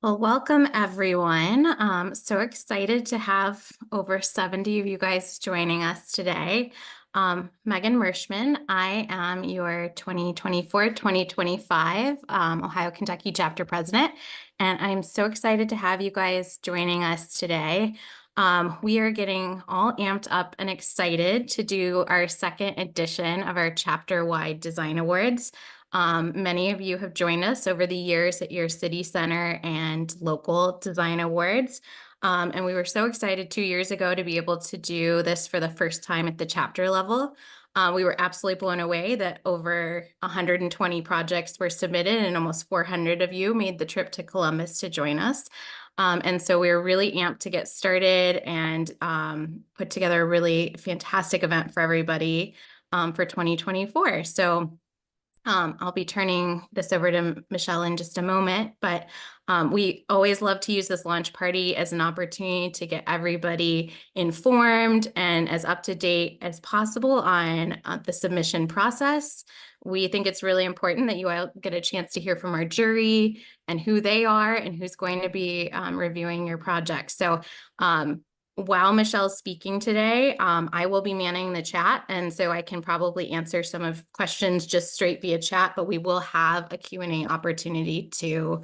Well, welcome everyone. So excited to have over 70 of you guys joining us today. Megan Mershman, I am your 2024-2025 Ohio Kentucky chapter president, and I'm so excited to have you guys joining us today. We are getting all amped up and excited to do our second edition of our chapter-wide design awards. Many of you have joined us over the years at your city center and local design awards. And we were so excited 2 years ago to be able to do this for the first time at the chapter level. We were absolutely blown away that over 120 projects were submitted and almost 400 of you made the trip to Columbus to join us. And so we were really amped to get started and put together a really fantastic event for everybody for 2024. So I'll be turning this over to Michelle in just a moment, but we always love to use this launch party as an opportunity to get everybody informed and as up to date as possible on the submission process. We think it's really important that you all get a chance to hear from our jury and who they are and who's going to be reviewing your project. So while Michelle's speaking today, I will be manning the chat, and so I can probably answer some of questions just straight via chat, but we will have a Q&A opportunity to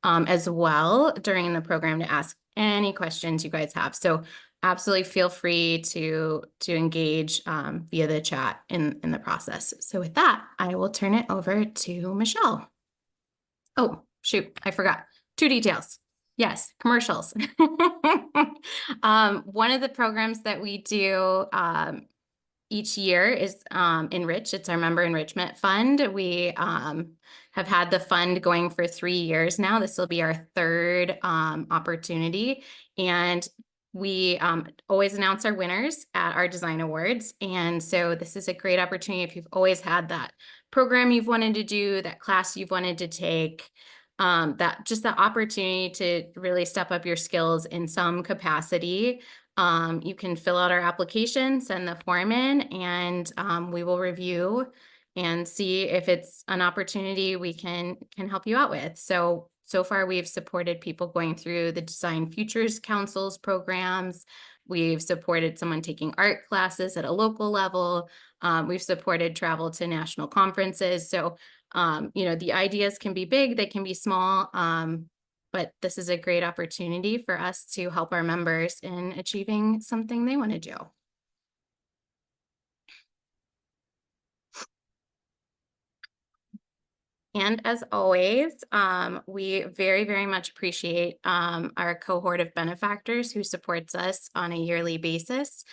as well during the program to ask any questions you guys have. So absolutely feel free to engage via the chat in the process. So with that, I will turn it over to Michelle. Oh, shoot, I forgot. 2 details. Yes, commercials. One of the programs that we do each year is Enrich. It's our member enrichment fund. We have had the fund going for 3 years now. This will be our third opportunity. And we always announce our winners at our design awards. And so this is a great opportunity if you've always had that program you've wanted to do, that class you've wanted to take, that just the opportunity to really step up your skills in some capacity. You can fill out our application, send the form in, and we will review and see if it's an opportunity we can help you out with. So far we've supported people going through the Design Futures Council's programs. We've supported someone taking art classes at a local level. We've supported travel to national conferences. So the ideas can be big, they can be small, but this is a great opportunity for us to help our members in achieving something they want to do. And as always, we very, very much appreciate our cohort of benefactors who supports us on a yearly basis.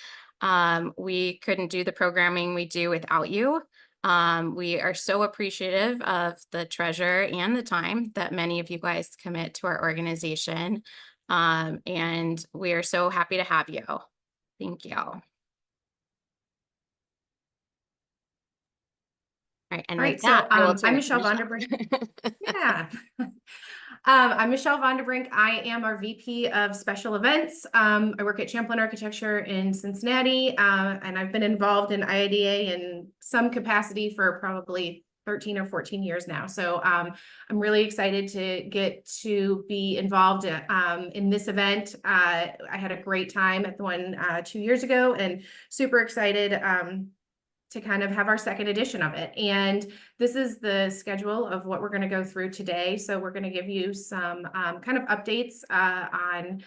We couldn't do the programming we do without you. We are so appreciative of the treasure and the time that many of you guys commit to our organization. And we are so happy to have you. Thank you. All right, and with that, I'm Michelle Vonderbrink. Yeah. I'm Michelle Vonderbrink. I am our VP of Special Events. I work at Champlin Architecture in Cincinnati, and I've been involved in IIDA in some capacity for probably 13 or 14 years now. So I'm really excited to get to be involved in this event. I had a great time at the one 2 years ago, and super excited to kind of have our second edition of it. And this is the schedule of what we're going to go through today. So we're going to give you some kind of updates on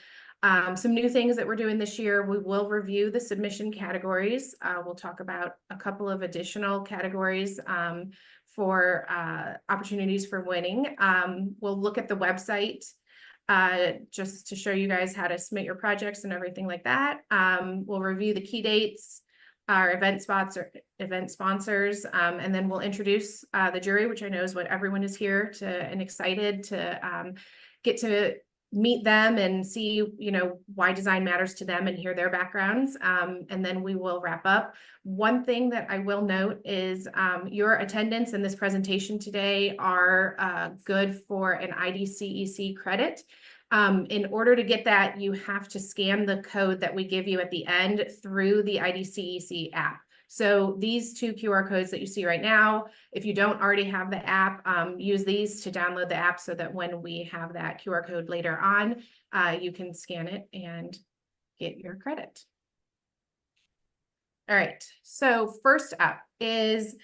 some new things that we're doing this year. We will review the submission categories. We'll talk about a couple of additional categories for opportunities for winning. We'll look at the website just to show you guys how to submit your projects and everything like that. We'll review the key dates, our event sponsors, and then we'll introduce the jury, which I know is what everyone is here to and excited to get to meet them and see, why design matters to them and hear their backgrounds. And then we will wrap up. One thing that I will note is your attendance in this presentation today are good for an IDCEC credit. In order to get that, you have to scan the code that we give you at the end through the IDCEC app. So these two QR codes that you see right now, if you don't already have the app, use these to download the app so that when we have that QR code later on, you can scan it and get your credit. All right, so first up is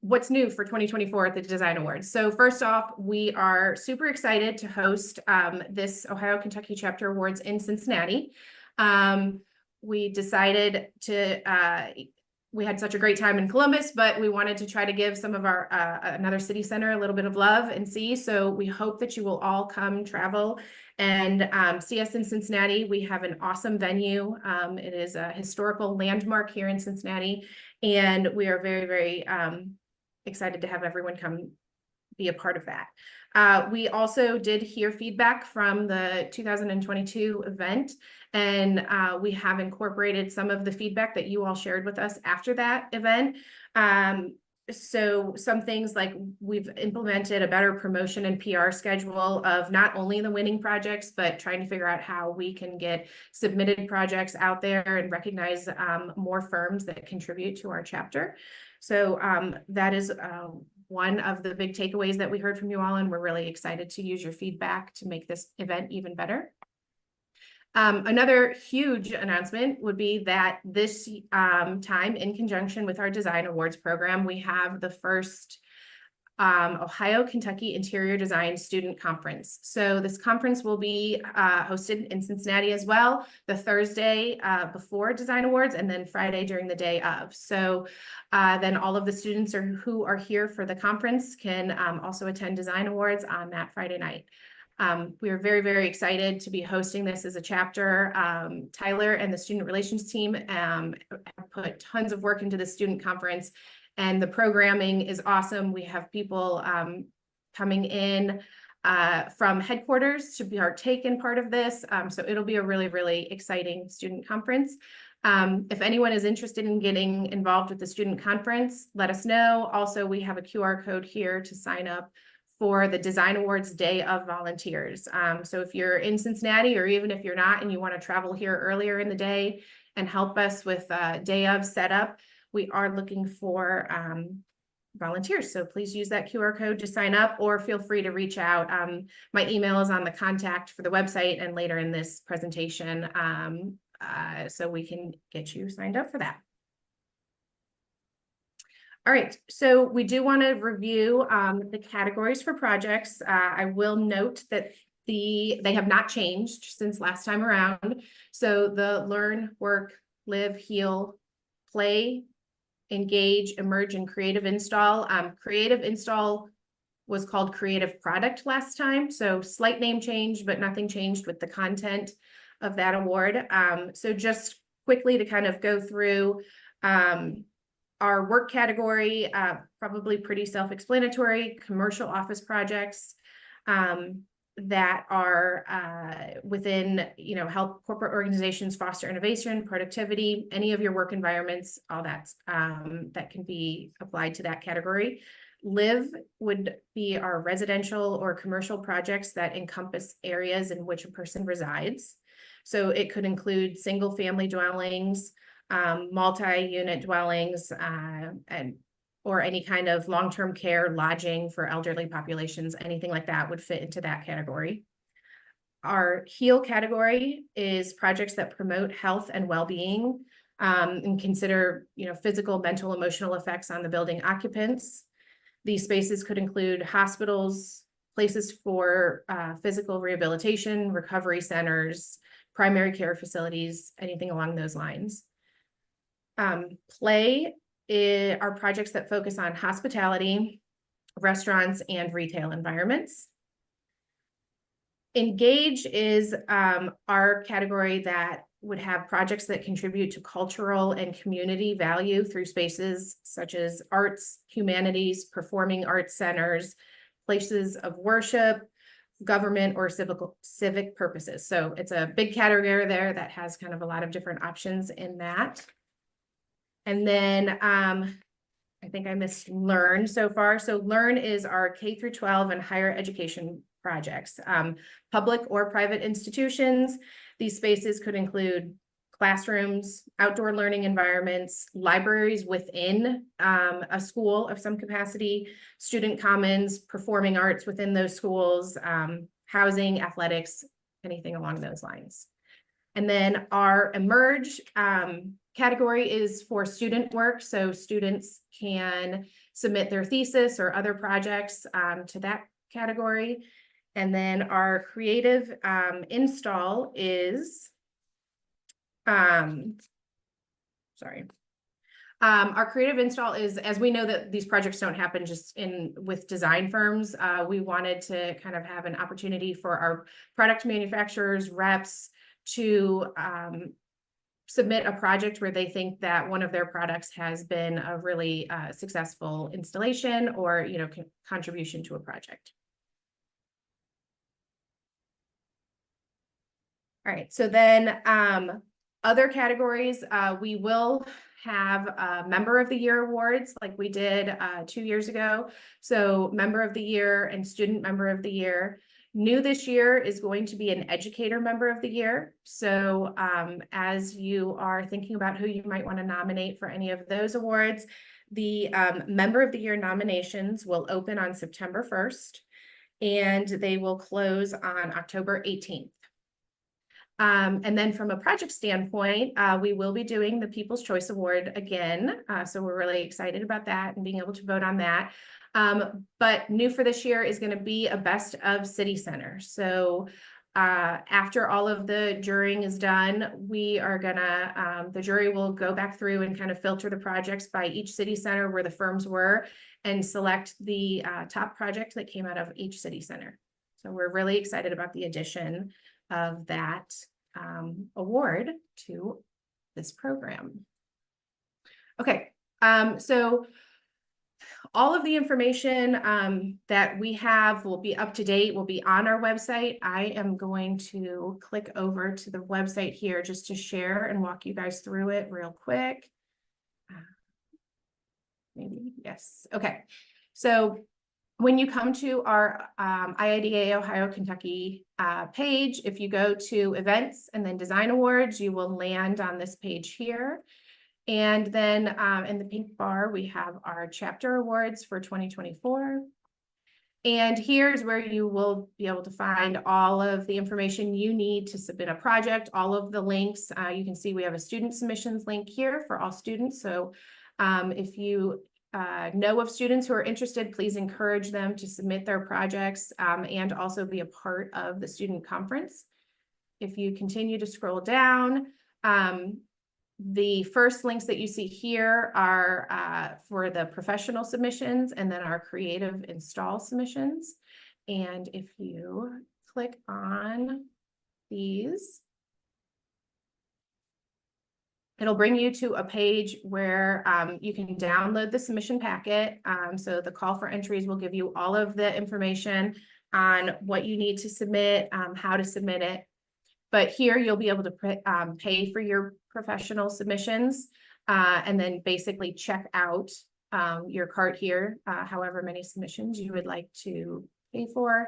what's new for 2024 at the Design Awards. So first off, we are super excited to host this Ohio-Kentucky Chapter Awards in Cincinnati. We decided to, we had such a great time in Columbus, but we wanted to try to give some of our, another city center a little bit of love and see. So we hope that you will all come travel and see us in Cincinnati. We have an awesome venue. It is a historical landmark here in Cincinnati, and we are very, very excited to have everyone come be a part of that. We also did hear feedback from the 2022 event, and we have incorporated some of the feedback that you all shared with us after that event. So some things like we've implemented a better promotion and PR schedule of not only the winning projects, but trying to figure out how we can get submitted projects out there and recognize more firms that contribute to our chapter. So that is one of the big takeaways that we heard from you all, and we're really excited to use your feedback to make this event even better. Another huge announcement would be that this time, in conjunction with our Design Awards program, we have the first Ohio-Kentucky Interior Design Student Conference. So this conference will be hosted in Cincinnati as well, the Thursday before Design Awards, and then Friday during the day of. So then all of the students who are here for the conference can also attend Design Awards on that Friday night. We are very, very excited to be hosting this as a chapter. Tyler and the student relations team have put tons of work into the student conference, and the programming is awesome. We have people coming in from headquarters to partake in part of this. So it'll be a really, really exciting student conference. If anyone is interested in getting involved with the student conference, let us know. Also, we have a QR code here to sign up for the Design Awards Day of Volunteers. So if you're in Cincinnati, or even if you're not and you want to travel here earlier in the day and help us with day of setup, we are looking for volunteers. So please use that QR code to sign up, or feel free to reach out. My email is on the contact for the website and later in this presentation, so we can get you signed up for that. All right, so we do want to review the categories for projects. I will note that they have not changed since last time around. So the learn, work, live, heal, play, engage, emerge, and creative install. Creative install was called creative product last time. So slight name change, but nothing changed with the content of that award. So just quickly to kind of go through our work category, probably pretty self-explanatory: commercial office projects that are within, help corporate organizations foster innovation, productivity, any of your work environments, all that that can be applied to that category. Live would be our residential or commercial projects that encompass areas in which a person resides. So it could include single family dwellings, multi-unit dwellings, or any kind of long-term care lodging for elderly populations. Anything like that would fit into that category. Our heal category is projects that promote health and well-being, and consider, physical, mental, emotional effects on the building occupants. These spaces could include hospitals, places for physical rehabilitation, recovery centers, primary care facilities, anything along those lines. Play are projects that focus on hospitality, restaurants, and retail environments. Engage is our category that would have projects that contribute to cultural and community value through spaces such as arts, humanities, performing arts centers, places of worship, government, or civic purposes. So it's a big category there that has kind of a lot of different options in that. And then I think I missed Learn so far. So Learn is our K through 12 and higher education projects, public or private institutions. These spaces could include classrooms, outdoor learning environments, libraries within a school of some capacity, student commons, performing arts within those schools, housing, athletics, anything along those lines. And then our emerge category is for student work. So students can submit their thesis or other projects to that category. And then our creative install is, our creative install is, as we know that these projects don't happen just with design firms, we wanted to kind of have an opportunity for our product manufacturers, reps, to submit a project where they think that one of their products has been a really successful installation or, you know, contribution to a project. All right, so then other categories, we will have Member of the Year awards like we did 2 years ago. So Member of the Year and Student Member of the Year. New this year is going to be an Educator Member of the Year. So as you are thinking about who you might want to nominate for any of those awards, the Member of the Year nominations will open on September 1st and they will close on October 18th. And then from a project standpoint, we will be doing the People's Choice Award again. So we're really excited about that and being able to vote on that. But new for this year is going to be a Best of City Center. So after all of the jurying is done, we are gonna, the jury will go back through and kind of filter the projects by each city center where the firms were and select the top project that came out of each city center. So we're really excited about the addition of that award to this program. Okay, so all of the information that we have will be up to date, will be on our website. I am going to click over to the website here just to share and walk you guys through it real quick. Maybe, yes, okay. So when you come to our IIDA Ohio Kentucky page, if you go to events and then design awards, you will land on this page here. And then in the pink bar, we have our chapter awards for 2024. And here's where you will be able to find all of the information you need to submit a project, all of the links. You can see we have a student submissions link here for all students. So if you know of students who are interested, please encourage them to submit their projects and also be a part of the student conference. If you continue to scroll down, the first links that you see here are for the professional submissions and then our creative install submissions. And if you click on these, it'll bring you to a page where you can download the submission packet. So the call for entries will give you all of the information on what you need to submit, how to submit it. But here you'll be able to pay for your professional submissions and then basically check out your cart here, however many submissions you would like to pay for.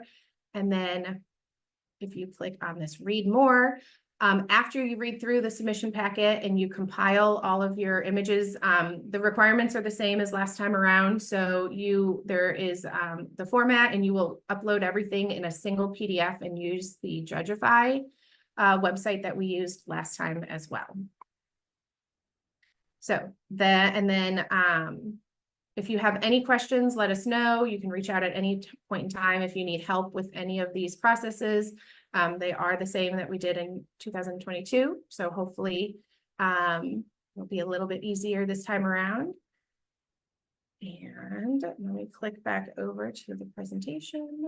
And then if you click on this read more, after you read through the submission packet and you compile all of your images, the requirements are the same as last time around. So there is the format and you will upload everything in a single PDF and use the Judgify website that we used last time as well. So if you have any questions, let us know. You can reach out at any point in time if you need help with any of these processes. They are the same that we did in 2022. So hopefully it'll be a little bit easier this time around. And let me click back over to the presentation.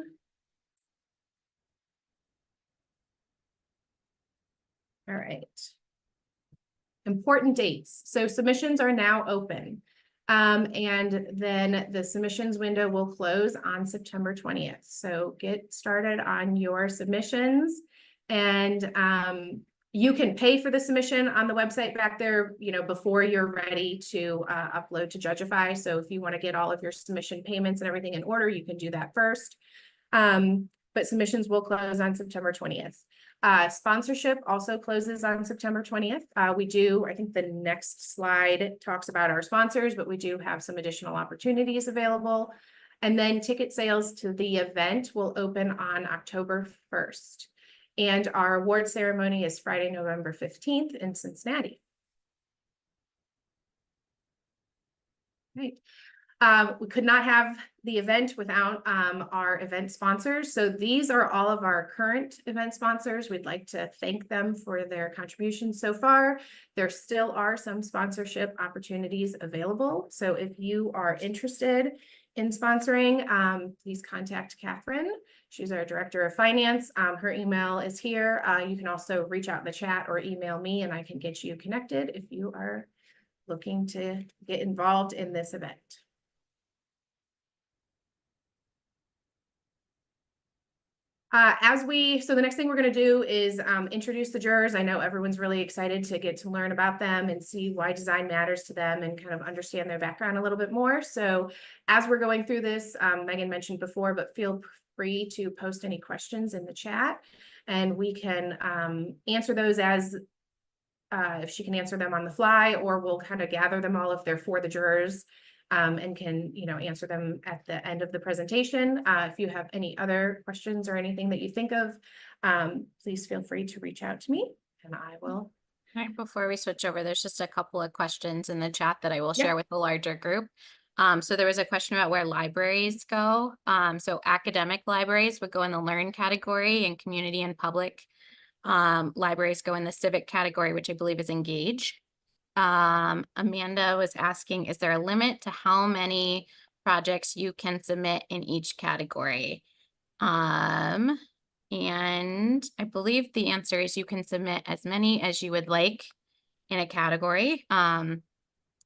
All right. Important dates. So submissions are now open. And then the submissions window will close on September 20th. So get started on your submissions and you can pay for the submission on the website back there, you know, before you're ready to upload to Judgify. So if you want to get all of your submission payments and everything in order, you can do that first. But submissions will close on September 20th. Sponsorship also closes on September 20th. We do, I think the next slide talks about our sponsors, but we do have some additional opportunities available. And then ticket sales to the event will open on October 1st. And our award ceremony is Friday, November 15th in Cincinnati. Right. We could not have the event without our event sponsors. So these are all of our current event sponsors. We'd like to thank them for their contributions so far. There still are some sponsorship opportunities available. So if you are interested in sponsoring, please contact Catherine. She's our Director of Finance. Her email is here. You can also reach out in the chat or email me and I can get you connected if you are looking to get involved in this event. So the next thing we're going to do is introduce the jurors. I know everyone's really excited to get to learn about them and see why design matters to them and kind of understand their background a little bit more. So as we're going through this, Megan mentioned before, but feel free to post any questions in the chat and we can answer those as if she can answer them on the fly, or we'll kind of gather them all if they're for the jurors. And can, answer them at the end of the presentation. If you have any other questions or anything that you think of, please feel free to reach out to me and I will. Right before we switch over, there's just a couple of questions in the chat that I will Yeah. share with the larger group. So there was a question about where libraries go. So academic libraries would go in the learn category, and community and public libraries go in the civic category, which I believe is engage. Amanda was asking, is there a limit to how many projects you can submit in each category? And I believe the answer is you can submit as many as you would like in a category.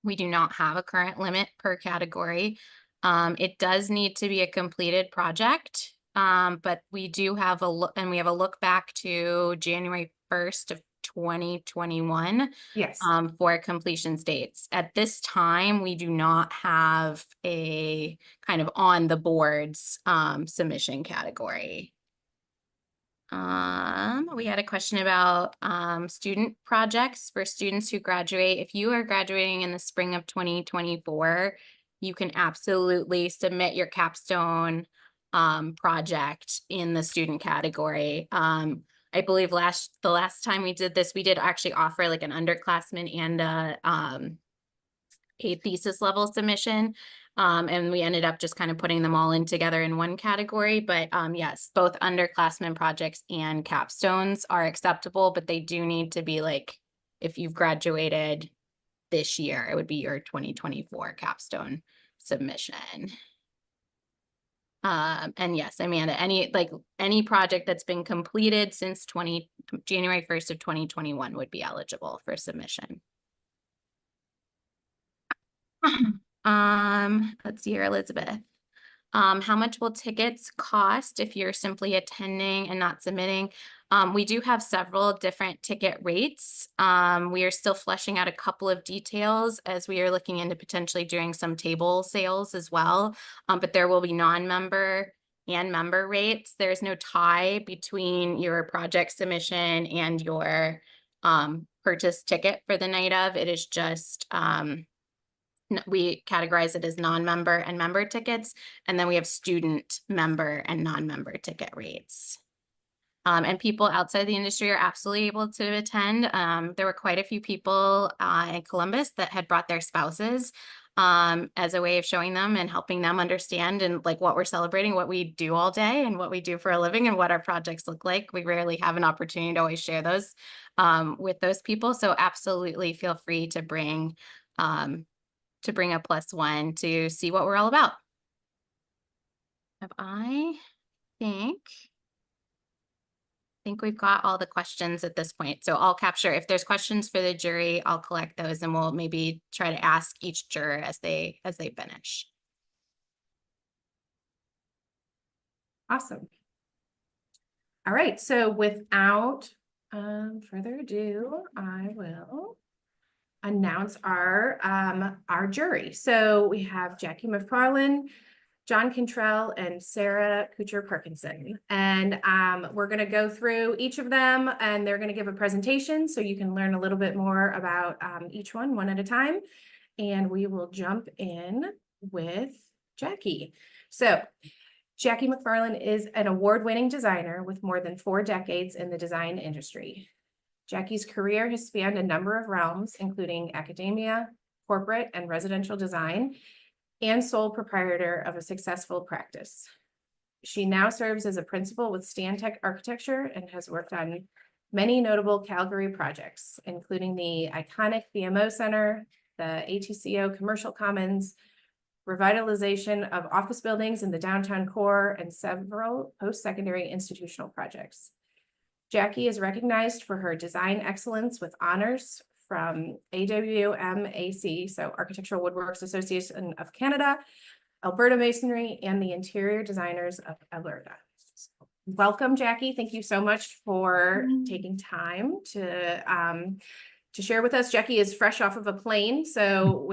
We do not have a current limit per category. It does need to be a completed project, but we do have a look, and we have a look back to January 1st of 2021 Yes. for completion dates. At this time, we do not have a kind of on the boards submission category. We had a question about student projects for students who graduate. If you are graduating in the spring of 2024, you can absolutely submit your capstone project in the student category. I believe the last time we did this, we did actually offer like an underclassman and a thesis level submission. And we ended up just kind of putting them all in together in one category. But yes, both underclassmen projects and capstones are acceptable, but they do need to be like, if you've graduated this year, it would be your 2024 capstone submission. And yes, Amanda, any project that's been completed since January 1st of 2021 would be eligible for submission. Let's see here, Elizabeth. How much will tickets cost if you're simply attending and not submitting? We do have several different ticket rates. We are still fleshing out a couple of details as we are looking into potentially doing some table sales as well. But there will be non-member and member rates. There's no tie between your project submission and your purchase ticket for the night of. It is just we categorize it as non-member and member tickets, and then we have student member and non-member ticket rates. And people outside the industry are absolutely able to attend. There were quite a few people in Columbus that had brought their spouses as a way of showing them and helping them understand and like what we're celebrating, what we do all day and what we do for a living and what our projects look like. We rarely have an opportunity to always share those with those people. So absolutely feel free to bring a +1 to see what we're all about. I think we've got all the questions at this point. So I'll capture, if there's questions for the jury, I'll collect those and we'll maybe try to ask each juror as they finish. Awesome. All right, so without further ado, I will announce our jury. So we have Jackie McFarland, John Cantrell, and Sarah Kuchar-Parkinson. And we're going to go through each of them, and they're going to give a presentation so you can learn a little bit more about each one at a time. And we will jump in with Jackie. So Jackie McFarland is an award-winning designer with more than 4 decades in the design industry. Jackie's career has spanned a number of realms, including academia, corporate, and residential design, and sole proprietor of a successful practice. She now serves as a principal with Stantec Architecture and has worked on many notable Calgary projects, including the iconic BMO Center, the ATCO Commercial Commons, revitalization of office buildings in the downtown core, and several post-secondary institutional projects. Jackie is recognized for her design excellence with honors from AWMAC, so Architectural Woodworks Association of Canada, Alberta Masonry, and the Interior Designers of Alberta. Welcome, Jackie. Thank you so much for taking time to share with us. Jackie is fresh off of a plane, so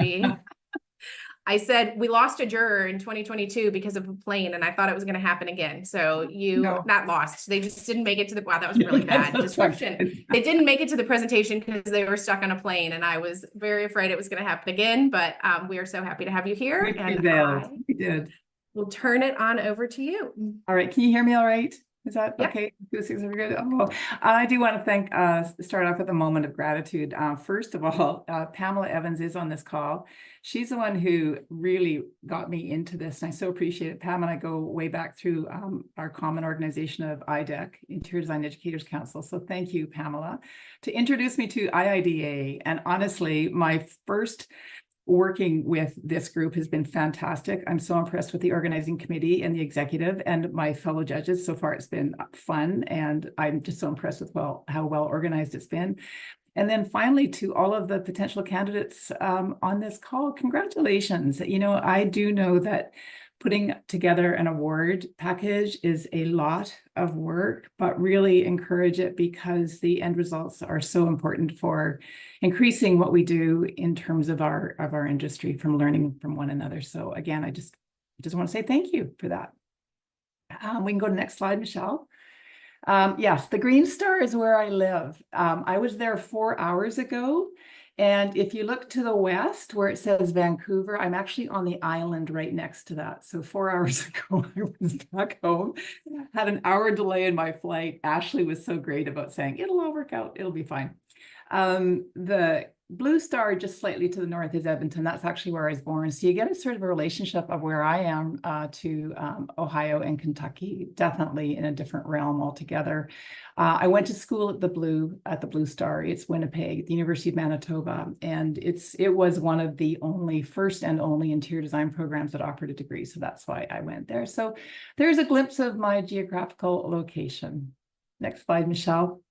I said we lost a juror in 2022 because of a plane, and I thought it was going to happen again. So not lost. They just didn't make it to the, wow, that was a really bad description. They didn't make it to the presentation because they were stuck on a plane, and I was very afraid it was going to happen again, but we are so happy to have you here. We did. We'll turn it on over to you. All right. Can you hear me all right? Is that Yep. okay? Good. Oh, I do want to start off with a moment of gratitude. First of all, Pamela Evans is on this call. She's the one who really got me into this, and I so appreciate it. Pam and I go way back through our common organization of IDEC, Interior Design Educators Council. So thank you, Pamela, to introduce me to IIDA. And honestly, my first working with this group has been fantastic. I'm so impressed with the organizing committee and the executive and my fellow judges. So far, it's been fun, and I'm just so impressed with how well organized it's been. And then finally, to all of the potential candidates on this call, congratulations. You know, I do know that putting together an award package is a lot of work, but really encourage it because the end results are so important for increasing what we do in terms of our industry, from learning from one another. So again, I just want to say thank you for that. We can go to the next slide, Michelle. Yes, the Green Star is where I live. I was there 4 hours ago. And if you look to the west where it says Vancouver, I'm actually on the island right next to that. So 4 hours ago, I was back home, had an hour delay in my flight. Ashley was so great about saying, it'll all work out, it'll be fine. The blue star just slightly to the north is Edmonton. That's actually where I was born. So you get a sort of a relationship of where I am to Ohio and Kentucky, definitely in a different realm altogether. I went to school at the Blue Star. It's Winnipeg, the University of Manitoba, and it was one of the first and only interior design programs that offered a degree. So that's why I went there. So there's a glimpse of my geographical location. Next slide, Michelle.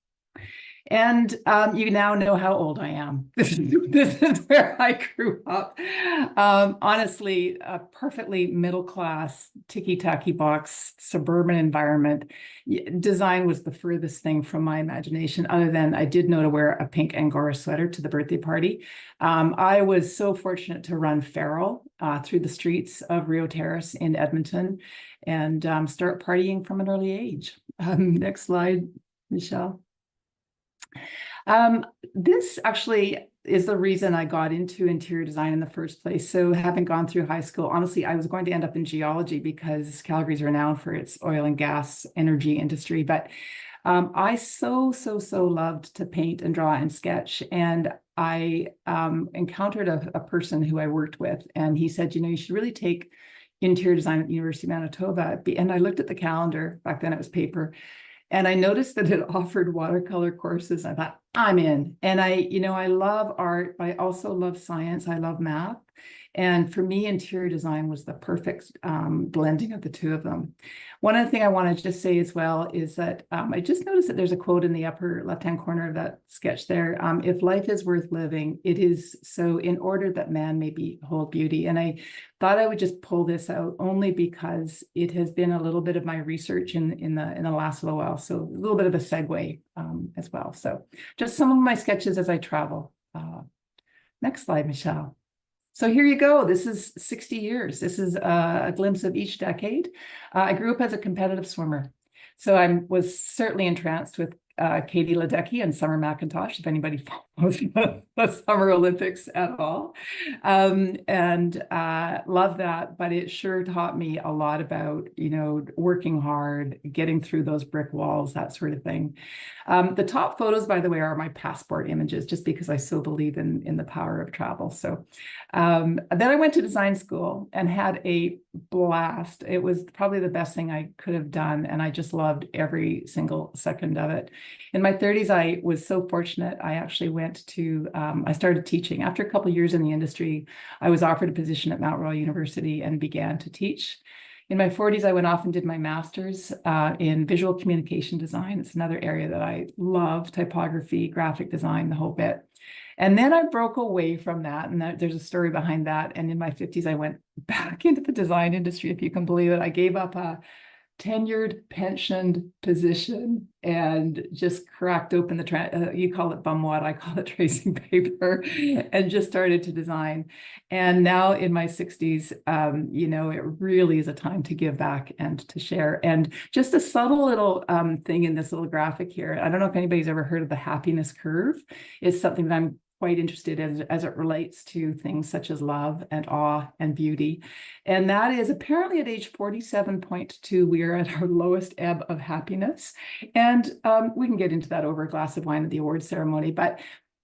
And you now know how old I am. This is where I grew up. Honestly, a perfectly middle-class, ticky-tacky box, suburban environment. Design was the furthest thing from my imagination, other than I did know to wear a pink Angora sweater to the birthday party. I was so fortunate to run feral through the streets of Rio Terrace in Edmonton and start partying from an early age. Next slide, Michelle. This actually is the reason I got into interior design in the first place. So having gone through high school, honestly, I was going to end up in geology because Calgary is renowned for its oil and gas energy industry. But I so loved to paint and draw and sketch. And I encountered a person who I worked with, and he said, you know, you should really take interior design at the University of Manitoba. And I looked at the calendar, back then it was paper, and I noticed that it offered watercolor courses. I thought, I'm in. And I love art, but I also love science. I love math. And for me, interior design was the perfect blending of the two of them. One other thing I want to just say as well is that I just noticed that there's a quote in the upper left-hand corner of that sketch there. If life is worth living, it is so in order that man may behold beauty. And I thought I would just pull this out only because it has been a little bit of my research in the last little while. So a little bit of a segue as well. So just some of my sketches as I travel. Next slide, Michelle. So here you go. This is 60 years. This is a glimpse of each decade. I grew up as a competitive swimmer. So I was certainly entranced with Katie Ledecky and Summer McIntosh, if anybody follows the Summer Olympics at all. And love that, but it sure taught me a lot about, working hard, getting through those brick walls, that sort of thing. The top photos, by the way, are my passport images, just because I so believe in the power of travel. So then I went to design school and had a blast. It was probably the best thing I could have done, and I just loved every single second of it. In my 30s, I was so fortunate. I actually went to, I started teaching. After a couple of years in the industry, I was offered a position at Mount Royal University and began to teach. In my 40s, I went off and did my master's in visual communication design. It's another area that I love: typography, graphic design, the whole bit. And then I broke away from that, and there's a story behind that. And in my 50s, I went back into the design industry, if you can believe it. I gave up a tenured, pensioned position and just cracked open you call it bumwad, I call it tracing paper, and just started to design. And now in my 60s, it really is a time to give back and to share. And just a subtle little thing in this little graphic here. I don't know if anybody's ever heard of the happiness curve. It's something that I'm quite interested as it relates to things such as love and awe and beauty. And that is apparently at age 47.2, we are at our lowest ebb of happiness. And we can get into that over a glass of wine at the awards ceremony, but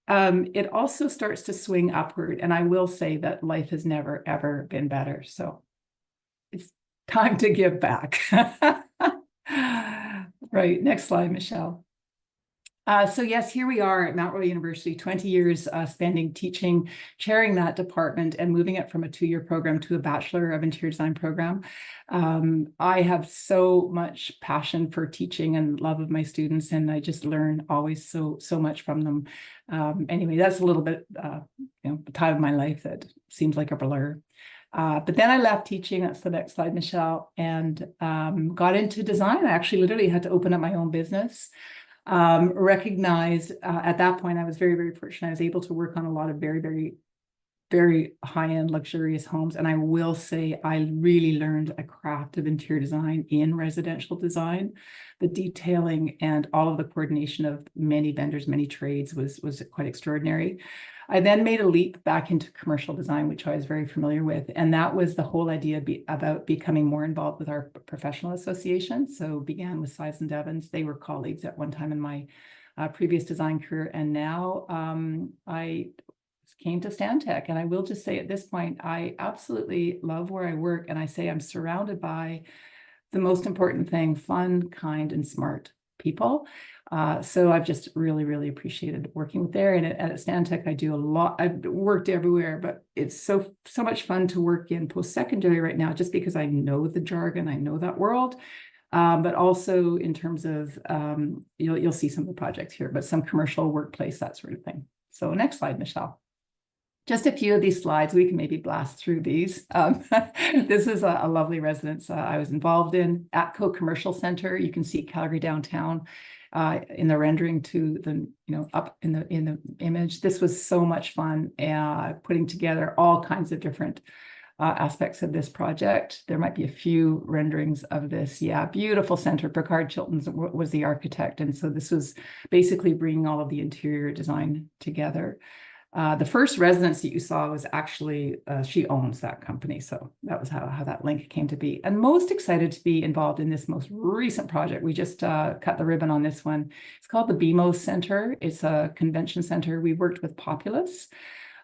it also starts to swing upward. And I will say that life has never, ever been better. So it's time to give back. Right, next slide, Michelle. So yes, here we are at Mount Royal University, 20 years spending teaching, chairing that department, and moving it from a 2-year program to a Bachelor of Interior Design program. I have so much passion for teaching and love of my students, and I just learn always so much from them. Anyway, that's a little bit, the time of my life that seems like a blur. But then I left teaching, that's the next slide, Michelle, and got into design. I actually literally had to open up my own business. Recognized at that point, I was very, very fortunate. I was able to work on a lot of very, very, very high-end luxurious homes. And I will say I really learned a craft of interior design in residential design. The detailing and all of the coordination of many vendors, many trades was quite extraordinary. I then made a leap back into commercial design, which I was very familiar with. And that was the whole idea about becoming more involved with our professional association. So began with Sides and Evans. They were colleagues at one time in my previous design career. And now I came to Stantec. And I will just say at this point, I absolutely love where I work. And I say I'm surrounded by the most important thing: fun, kind, and smart people. So I've just really, really appreciated working with there. And at Stantec, I do a lot. I've worked everywhere, but it's so much fun to work in post-secondary right now, just because I know the jargon, I know that world. But also in terms of, you'll see some of the projects here, but some commercial workplace, that sort of thing. So next slide, Michelle. Just a few of these slides, we can maybe blast through these. This is a lovely residence I was involved in. ATCO Commercial Center, you can see Calgary downtown in the rendering to the, up in the image. This was so much fun, putting together all kinds of different aspects of this project. There might be a few renderings of this. Yeah, beautiful center. Picard Chilton was the architect. And so this was basically bringing all of the interior design together. The first residence that you saw was actually, she owns that company. So that was how that link came to be. And most excited to be involved in this most recent project. We just cut the ribbon on this one. It's called the BMO Center. It's a convention center. We worked with Populous.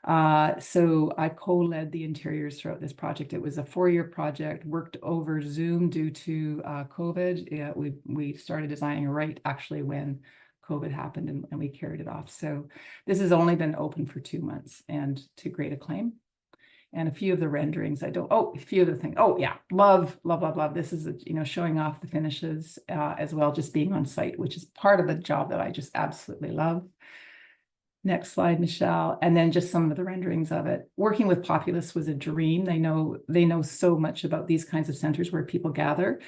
So I co-led the interiors throughout this project. It was a 4-year project, worked over Zoom due to COVID. Yeah, we started designing right actually when COVID happened, and we carried it off. So this has only been open for 2 months and to great acclaim. And a few of the renderings, a few of the things. Oh yeah, love. This is, showing off the finishes as well, just being on site, which is part of the job that I just absolutely love. Next slide, Michelle. And then just some of the renderings of it. Working with Populous was a dream. They know so much about these kinds of centers where people gather.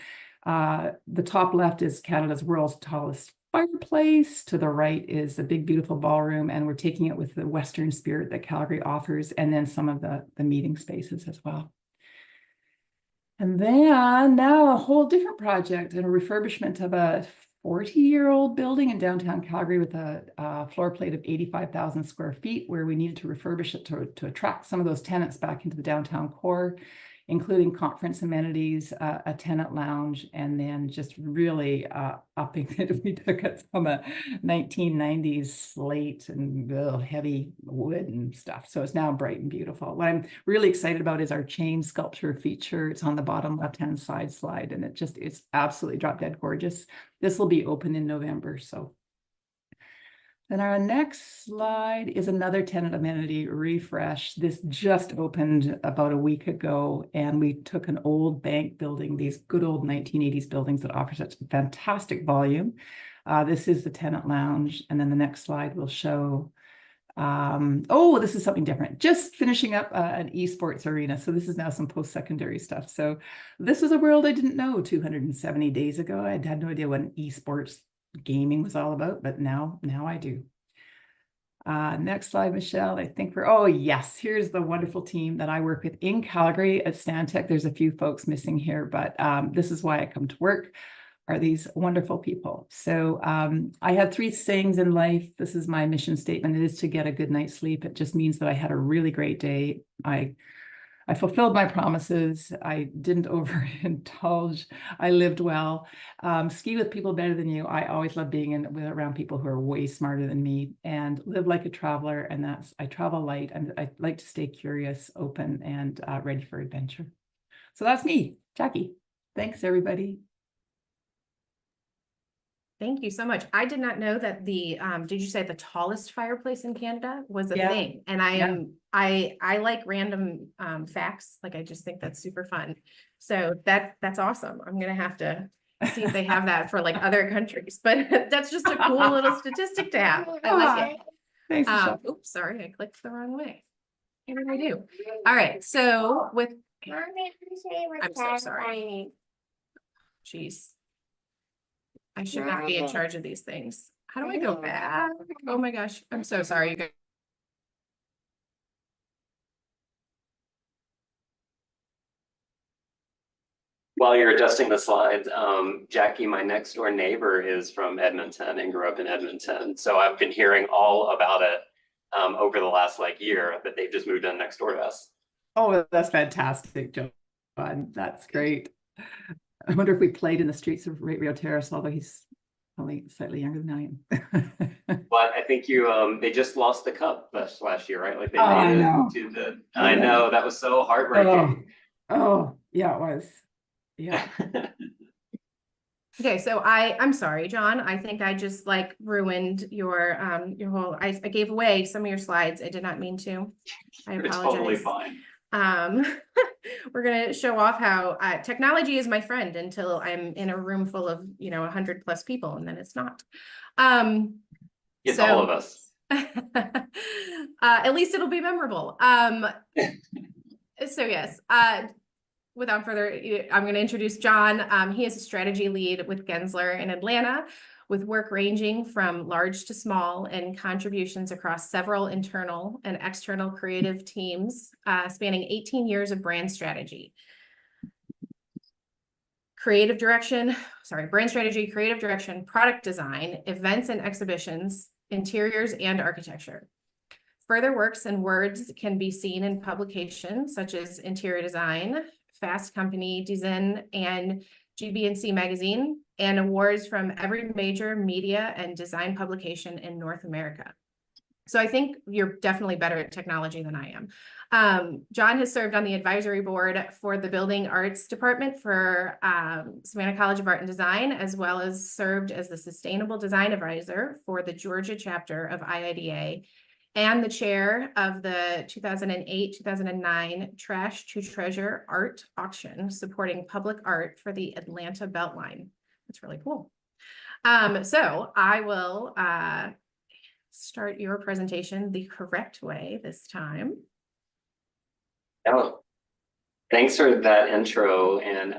The top left is Canada's world's tallest fireplace. To the right is a big, beautiful ballroom, and we're taking it with the Western spirit that Calgary offers, and then some of the meeting spaces as well. And then now a whole different project, and a refurbishment of a 40-year-old building in downtown Calgary with a floor plate of 85,000 square feet, where we needed to refurbish it to attract some of those tenants back into the downtown core, including conference amenities, a tenant lounge, and then just really upping it. We took it from a 1990s slate and heavy wood and stuff. So it's now bright and beautiful. What I'm really excited about is our chain sculpture feature. It's on the bottom left-hand side slide, and it's absolutely drop dead gorgeous. This will be open in November, so. Then our next slide is another tenant amenity refresh. This just opened about a week ago, and we took an old bank building, these good old 1980s buildings that offer such fantastic volume. This is the tenant lounge, and then the next slide will show, oh, this is something different. Just finishing up an esports arena. So this is now some post-secondary stuff. So this was a world I didn't know 270 days ago. I had no idea what esports gaming was all about, but now I do. Next slide, Michelle. I think oh yes, here's the wonderful team that I work with in Calgary at Stantec. There's a few folks missing here, but this is why I come to work, are these wonderful people. So I had 3 sayings in life. This is my mission statement. It is to get a good night's sleep. It just means that I had a really great day. I fulfilled my promises. I didn't overindulge. I lived well. Ski with people better than you. I always love being around people who are way smarter than me, and live like a traveler. And I travel light, and I like to stay curious, open, and ready for adventure. So that's me, Jackie. Thanks, everybody. Thank you so much. I did not know that did you say the tallest fireplace in Canada was a thing? And I like random facts. Like, I just think that's super fun. So that's awesome. I'm gonna have to see if they have that for like other countries, but that's just a cool little statistic to have. I like it. Thanks, Michelle. Oops, sorry, I clicked the wrong way. What did I do? All right, so I'm so sorry. Jeez. I should not be in charge of these things. How do I go back? Oh my gosh, I'm so sorry, you guys. While you're adjusting the slides, Jackie, my next door neighbor, is from Edmonton and grew up in Edmonton. So I've been hearing all about it over the last year, that they've just moved in next door to us. Oh, that's fantastic, John. That's great. I wonder if we played in the streets of Rio Terrace, although he's only slightly younger than I am. But I think they just lost the cup last year, right? Like they I made know. it to the. I know, that was so heartbreaking. Oh, yeah, it was. Yeah. Okay, so I'm sorry, John. I think I just ruined your whole. I gave away some of your slides. I did not mean to. I apologize. It's totally fine. We're gonna show off how technology is my friend until I'm in a room full of 100+ people, and then it's not. It's all of us. At least it'll be memorable. So yes, without further ado, I'm going to introduce John. He is a strategy lead with Gensler in Atlanta, with work ranging from large to small and contributions across several internal and external creative teams, spanning 18 years of brand strategy. Brand strategy, creative direction, product design, events and exhibitions, interiors, and architecture. Further works and words can be seen in publications such as Interior Design, Fast Company, Design, and GB&C Magazine, and awards from every major media and design publication in North America. So I think you're definitely better at technology than I am. John has served on the advisory board for the Building Arts Department for Savannah College of Art and Design, as well as served as the Sustainable Design Advisor for the Georgia chapter of IIDA, and the chair of the 2008-2009 Trash to Treasure Art Auction, supporting public art for the Atlanta Beltline. That's really cool. So I will start your presentation the correct way this time. Oh, Thanks for that intro. And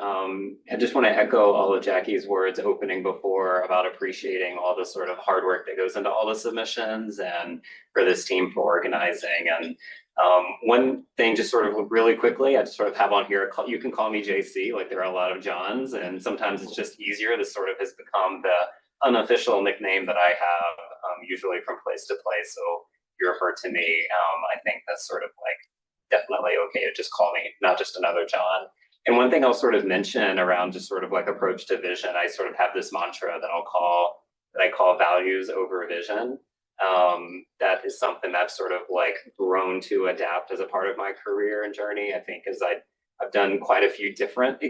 I just want to echo all of Jackie's words opening before about appreciating all the sort of hard work that goes into all the submissions and for this team for organizing. And one thing just sort of really quickly, I just sort of have on here, you can call me JC, like there are a lot of Johns, and sometimes it's just easier. This sort of has become the unofficial nickname that I have, usually from place to place. So if you refer to me, I think that's sort of like definitely okay to just call me, not just another John. And one thing I'll sort of mention around just sort of like approach to vision, I sort of have this mantra that I call values over vision. That is something that I've sort of like grown to adapt as a part of my career and journey. I think as I've done quite a few different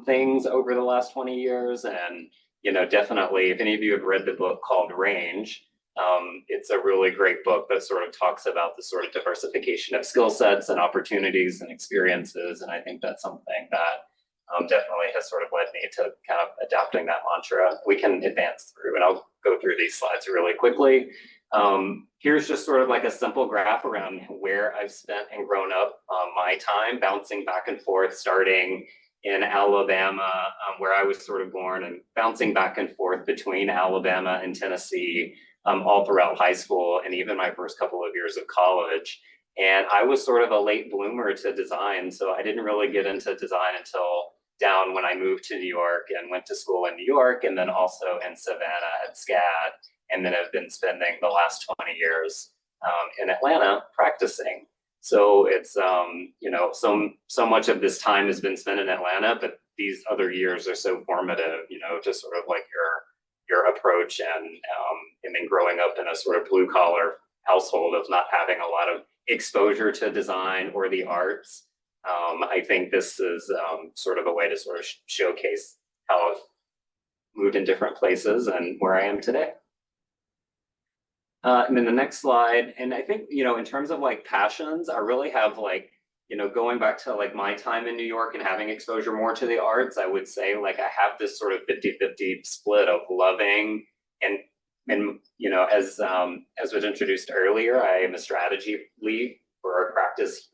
things over the last 20 years. And, you know, definitely if any of you have read the book called Range, it's a really great book that sort of talks about the sort of diversification of skill sets and opportunities and experiences. And I think that's something that definitely has sort of led me to kind of adopting that mantra. We can advance through, and I'll go through these slides really quickly. Here's just sort of like a simple graph around where I've spent and grown up my time, bouncing back and forth, starting in Alabama, where I was sort of born, and bouncing back and forth between Alabama and Tennessee, all throughout high school and even my first couple of years of college. And I was sort of a late bloomer to design. So I didn't really get into design until down when I moved to New York and went to school in New York, and then also in Savannah at SCAD. And then I've been spending the last 20 years in Atlanta practicing. So it's, you know, so much of this time has been spent in Atlanta, but these other years are so formative, you know, just sort of like your approach and then growing up in a sort of blue collar household of not having a lot of exposure to design or the arts. I think this is sort of a way to sort of showcase how I've moved in different places and where I am today. And then the next slide, and I think, you know, in terms of like passions, I really have like, you know, going back to like my time in New York and having exposure more to the arts, I would say like I have this sort of 50-50 split of loving and you know, as was introduced earlier, I am a strategy lead for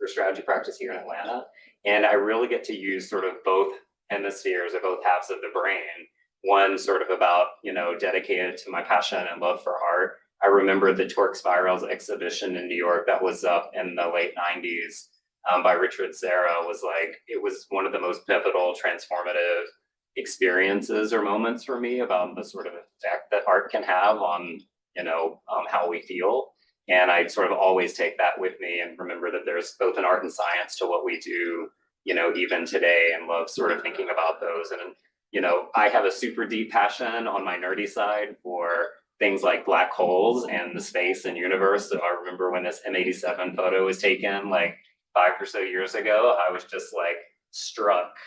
strategy practice here in Atlanta. And I really get to use sort of both hemispheres or both halves of the brain. One sort of about, you know, dedicated to my passion and love for art. I remember the Torque Spirals exhibition in New York that was up in the late 90s by Richard Serra. It was one of the most pivotal, transformative experiences or moments for me about the sort of effect that art can have on, you know, how we feel. And I sort of always take that with me and remember that there's both an art and science to what we do, you know, even today, and love sort of thinking about those. And, you know, I have a super deep passion on my nerdy side for things like black holes and the space and universe. So I remember when this M87 photo was taken like 5 or so years ago, I was just like struck.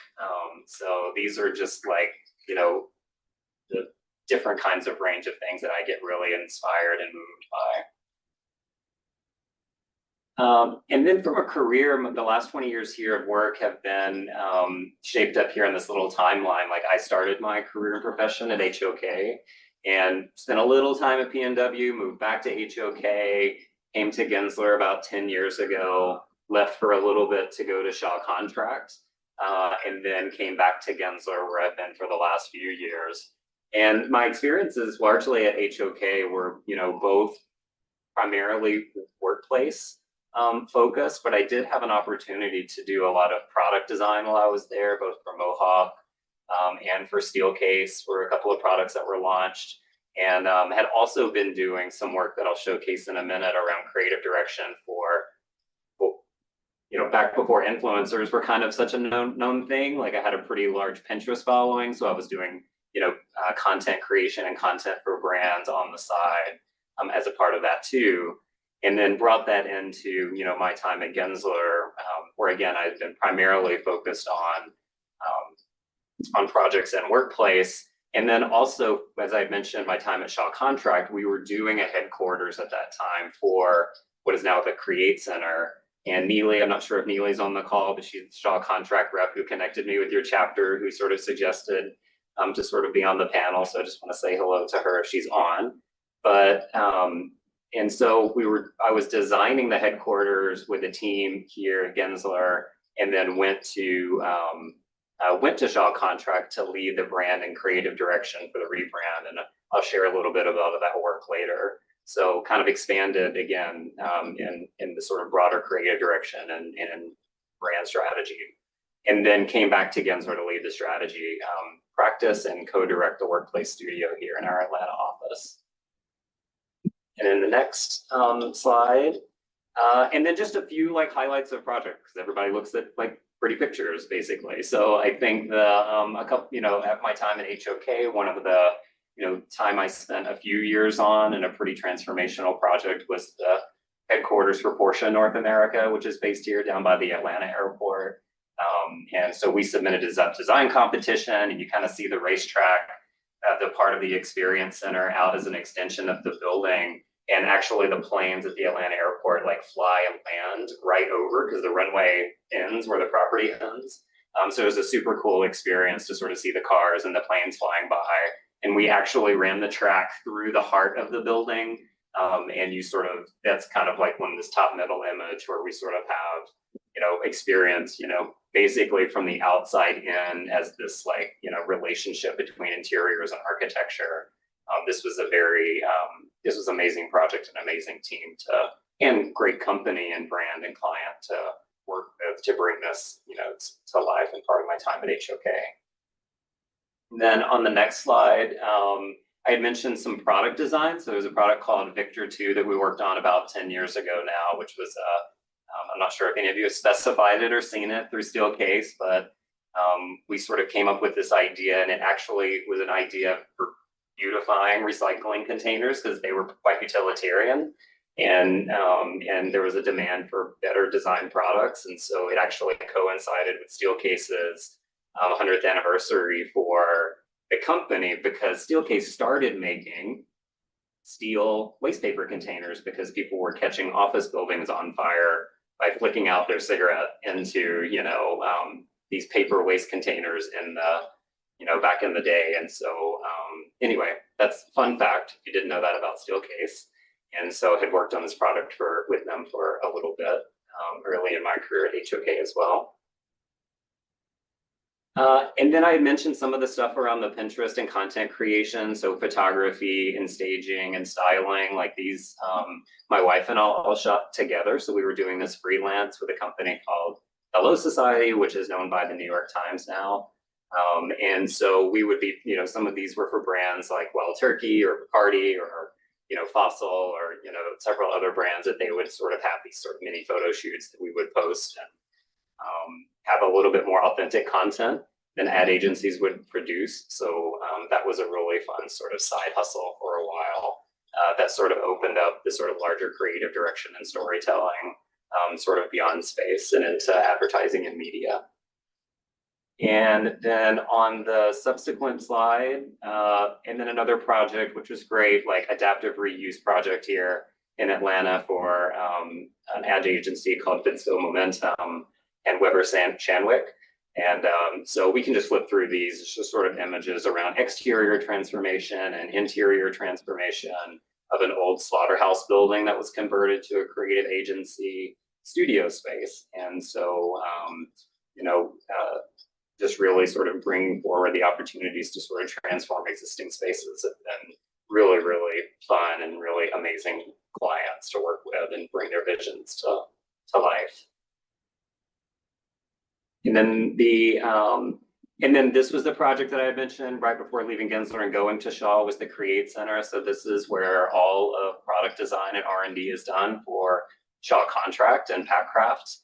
So these are just like, you know, the different kinds of range of things that I get really inspired and moved by. And then from a career, the last 20 years here of work have been shaped up here in this little timeline. Like I started my career and profession at OHKY and spent a little time at PNW, moved back to OHKY, came to Gensler about 10 years ago, left for a little bit to go to Shaw Contract, and then came back to Gensler where I've been for the last few years. And my experiences largely at OHKY were, you know, both primarily workplace focused, but I did have an opportunity to do a lot of product design while I was there, both for Mohawk and for Steelcase for a couple of products that were launched, and had also been doing some work that I'll showcase in a minute around creative direction for, you know, back before influencers were kind of such a known thing. Like I had a pretty large Pinterest following, so I was doing, you know, content creation and content for brands on the side as a part of that too. And then brought that into, you know, my time at Gensler, where again, I've been primarily focused on projects and workplace. And then also, as I mentioned, my time at Shaw Contract, we were doing a headquarters at that time for what is now the Create Center. And Neely, I'm not sure if Neely's on the call, but she's the Shaw Contract rep who connected me with your chapter, who sort of suggested to sort of be on the panel. So I just want to say hello to her if she's on. But and so I was designing the headquarters with a team here at Gensler, and then went to Shaw Contract to lead the brand and creative direction for the rebrand. And I'll share a little bit about that work later. So kind of expanded again in the sort of broader creative direction and brand strategy. And then came back to Gensler to lead the strategy practice and co-direct the workplace studio here in our Atlanta office. And in the next slide, and then just a few like highlights of projects, because everybody looks at like pretty pictures basically. So I think a couple, at my time at HOK, one of the time I spent a few years on and a pretty transformational project was the headquarters for Porsche North America, which is based here down by the Atlanta airport. And so we submitted a design competition, and you kind of see the racetrack, the part of the experience center out as an extension of the building. And actually the planes at the Atlanta airport like fly and land right over, because the runway ends where the property ends. So it was a super cool experience to sort of see the cars and the planes flying by. And we actually ran the track through the heart of the building. And that's kind of like this top middle image where we sort of have, experience, basically from the outside in as this relationship between interiors and architecture. This was this was amazing project, an amazing team and great company and brand and client to work with to bring this, to life and part of my time at HOK. And then on the next slide, I had mentioned some product design. So there's a product called Victor 2 that we worked on about 10 years ago now, which was I'm not sure if any of you have specified it or seen it through Steelcase, but we sort of came up with this idea, and it actually was an idea for beautifying recycling containers because they were quite utilitarian, and there was a demand for better design products, and so it actually coincided with Steelcase's 100th anniversary for the company, because Steelcase started making steel waste paper containers because people were catching office buildings on fire by flicking out their cigarette into these paper waste containers in the back in the day. And so anyway, that's a fun fact if you didn't know that about Steelcase. And so I had worked on this product with them for a little bit early in my career at HOK as well. And then I had mentioned some of the stuff around the Pinterest and content creation. So photography and staging and styling, like these, my wife and I all shot together. So we were doing this freelance with a company called Hello Society, which is known by the New York Times now. And so we would be, some of these were for brands like Wild Turkey or Bacardi or, Fossil or, several other brands that they would sort of have these sort of mini photo shoots that we would post and have a little bit more authentic content than ad agencies would produce. So that was a really fun sort of side hustle for a while that sort of opened up this sort of larger creative direction and storytelling sort of beyond space and into advertising and media. And then on the subsequent slide, and then another project, which was great, like adaptive reuse project here in Atlanta for an ad agency called Fitzville Momentum and Weber Chanwick. And so we can just flip through these. It's just sort of images around exterior transformation and interior transformation of an old slaughterhouse building that was converted to a creative agency studio space. And so, just really sort of bringing forward the opportunities to sort of transform existing spaces and really, really fun and really amazing clients to work with and bring their visions to life. And then this was the project that I had mentioned right before leaving Gensler and going to Shaw was the Create Center. So this is where all of product design and R&D is done for Shaw Contract and Packcraft.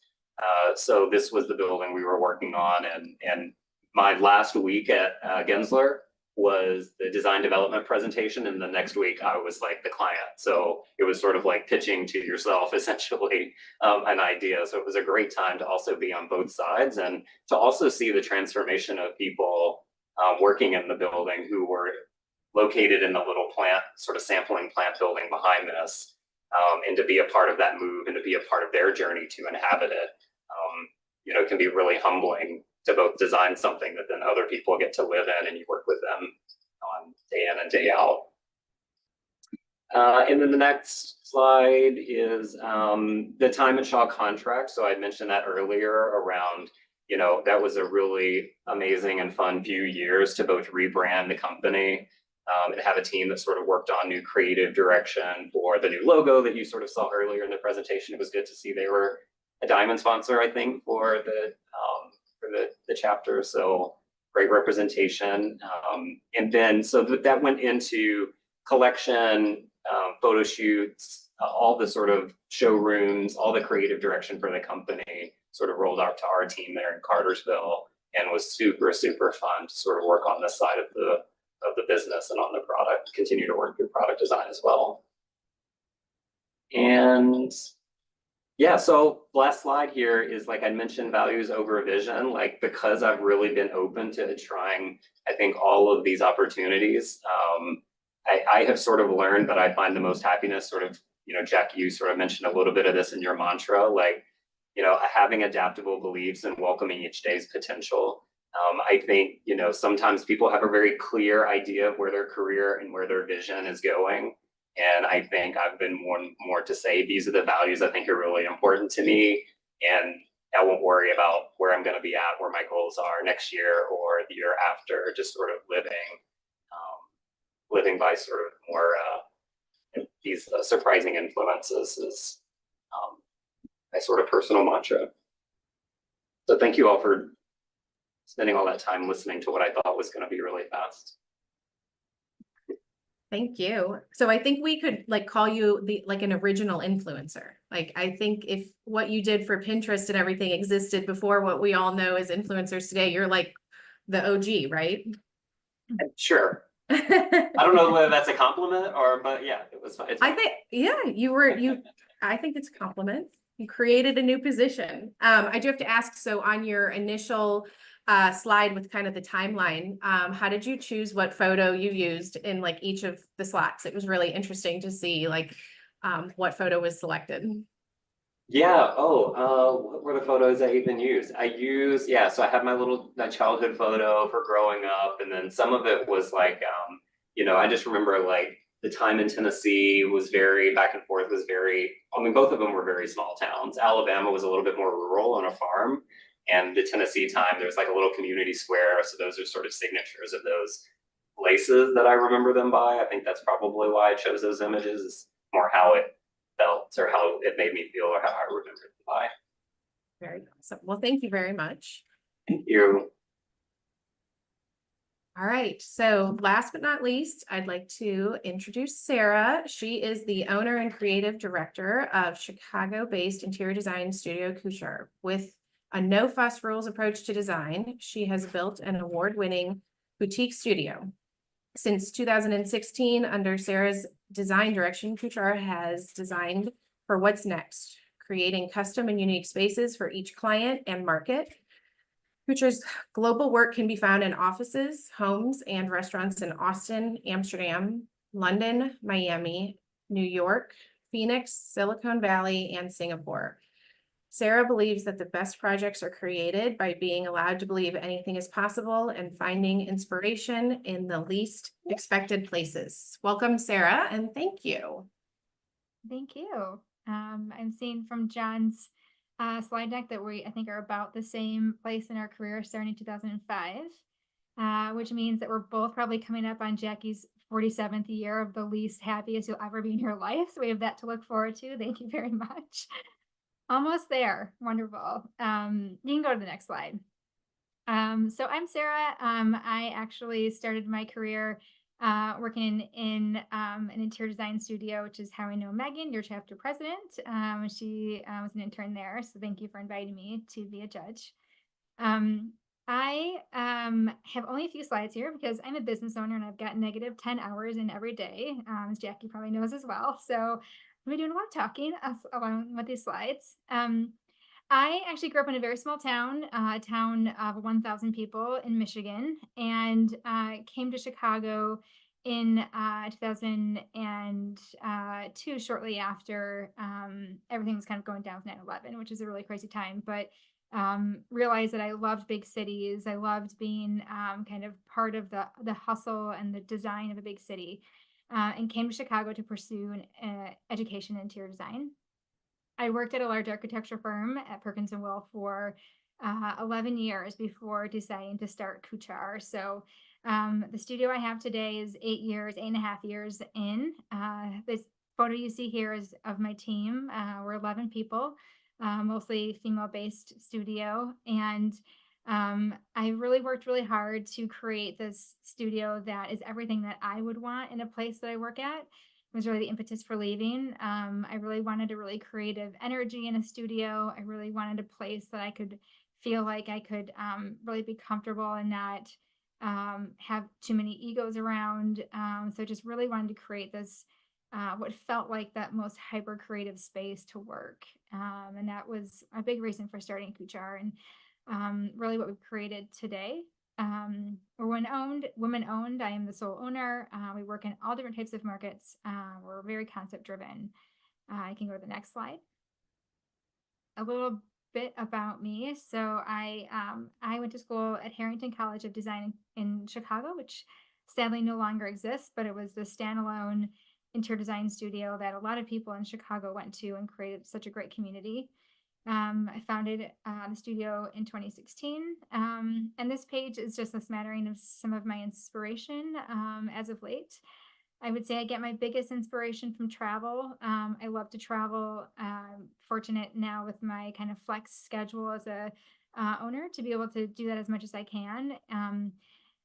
So this was the building we were working on, and my last week at Gensler was the design development presentation, and the next week I was like the client. So it was sort of like pitching to yourself essentially an idea. So it was a great time to also be on both sides and to also see the transformation of people working in the building who were located in the little plant, sort of sampling plant building behind this, and to be a part of that move and to be a part of their journey to inhabit it. Can be really humbling to both design something that then other people get to live in and you work with them on day in and day out. And then the next slide is the time at Shaw contract. So I mentioned that earlier around, you know, that was a really amazing and fun few years to both rebrand the company and have a team that sort of worked on new creative direction for the new logo that you sort of saw earlier in the presentation. It was good to see they were a diamond sponsor, I think, for the chapter. So great representation. And then so that went into collection, photo shoots, all the sort of showrooms, all the creative direction for the company sort of rolled out to our team there in Cartersville, and was super, super fun to sort of work on this side of the business and on the product, continue to work through product design as well. And yeah, so last slide here is, like I mentioned, values over vision. Like, because I've really been open to trying, I think, all of these opportunities, I have sort of learned that I find the most happiness sort of, you know, Jack, you sort of mentioned a little bit of this in your mantra, like, you know, having adaptable beliefs and welcoming each day's potential. I think, you know, sometimes people have a very clear idea of where their career and where their vision is going. And I think I've been more to say, these are the values I think are really important to me. And I won't worry about where I'm going to be at, where my goals are next year or the year after, just sort of living by sort of more these surprising influences is my sort of personal mantra. So thank you all for spending all that time listening to what I thought was going to be really fast. Thank you. So I think we could like call you like an original influencer. Like, I think if what you did for Pinterest and everything existed before what we all know as influencers today, you're like the OG, right? Sure. I don't know whether that's a compliment but yeah, it was fine. I think, yeah, I think it's a compliment. You created a new position. I do have to ask, so on your initial slide with kind of the timeline, how did you choose what photo you used in like each of the slots? It was really interesting to see like what photo was selected. Yeah. What were the photos I even used? So I had my childhood photo for growing up, and then some of it was like, you know, I just remember like the time in Tennessee was very back and forth, I mean, both of them were very small towns. Alabama was a little bit more rural on a farm, and the Tennessee time, there's like a little community square. So those are sort of signatures of those places that I remember them by. I think that's probably why I chose those images, is more how it felt or how it made me feel or how I remember it by. Very awesome. Well, thank you very much. Thank you. All right. So last but not least, I'd like to introduce Sarah. She is the owner and creative director of Chicago-based interior design studio Couture. With a no-fuss rules approach to design, she has built an award-winning boutique studio. Since 2016, under Sarah's design direction, Couture has designed for what's next, creating custom and unique spaces for each client and market. Couture's global work can be found in offices, homes, and restaurants in Austin, Amsterdam, London, Miami, New York, Phoenix, Silicon Valley, and Singapore. Sarah believes that the best projects are created by being allowed to believe anything is possible and finding inspiration in the least expected places. Welcome, Sarah, and thank you. Thank you. I'm seeing from John's slide deck that I think are about the same place in our career, starting in 2005, which means that we're both probably coming up on Jackie's 47th year of the least happiest you'll ever be in your life. So we have that to look forward to. Thank you very much. Almost there. Wonderful. You can go to the next slide. So I'm Sarah. I actually started my career working in an interior design studio, which is how I know Megan, your chapter president. She was an intern there. So thank you for inviting me to be a judge. I have only a few slides here because I'm a business owner and I've got negative 10 hours in every day, as Jackie probably knows as well. So I'm doing a lot of talking along with these slides. I actually grew up in a very small town, a town of 1,000 people in Michigan, and came to Chicago in 2002, shortly after everything was kind of going down with 9/11, which is a really crazy time. But realized that I loved big cities. I loved being kind of part of the hustle and the design of a big city. and came to Chicago to pursue an education in interior design. I worked at a large architecture firm at Perkins and Will for 11 years before deciding to start Kuchar. So the studio I have today is 8.5 years in. This photo you see here is of my team. We're 11 people, mostly female-based studio. And I really worked really hard to create this studio that is everything that I would want in a place that I work at. Was really the impetus for leaving. I really wanted a really creative energy in a studio. I really wanted a place that I could feel like I could really be comfortable and not have too many egos around. So just really wanted to create this, what felt like that most hyper creative space to work. And that was a big reason for starting Kuchar and really what we've created today. We're women owned. I am the sole owner. We work in all different types of markets. We're very concept driven. I can go to the next slide. A little bit about me. So I went to school at Harrington College of Design in Chicago, which sadly no longer exists, but it was the standalone interior design studio that a lot of people in Chicago went to and created such a great community. I founded the studio in 2016. And this page is just a smattering of some of my inspiration as of late. I would say I get my biggest inspiration from travel. I love to travel. Fortunate now with my kind of flex schedule as a owner to be able to do that as much as I can. And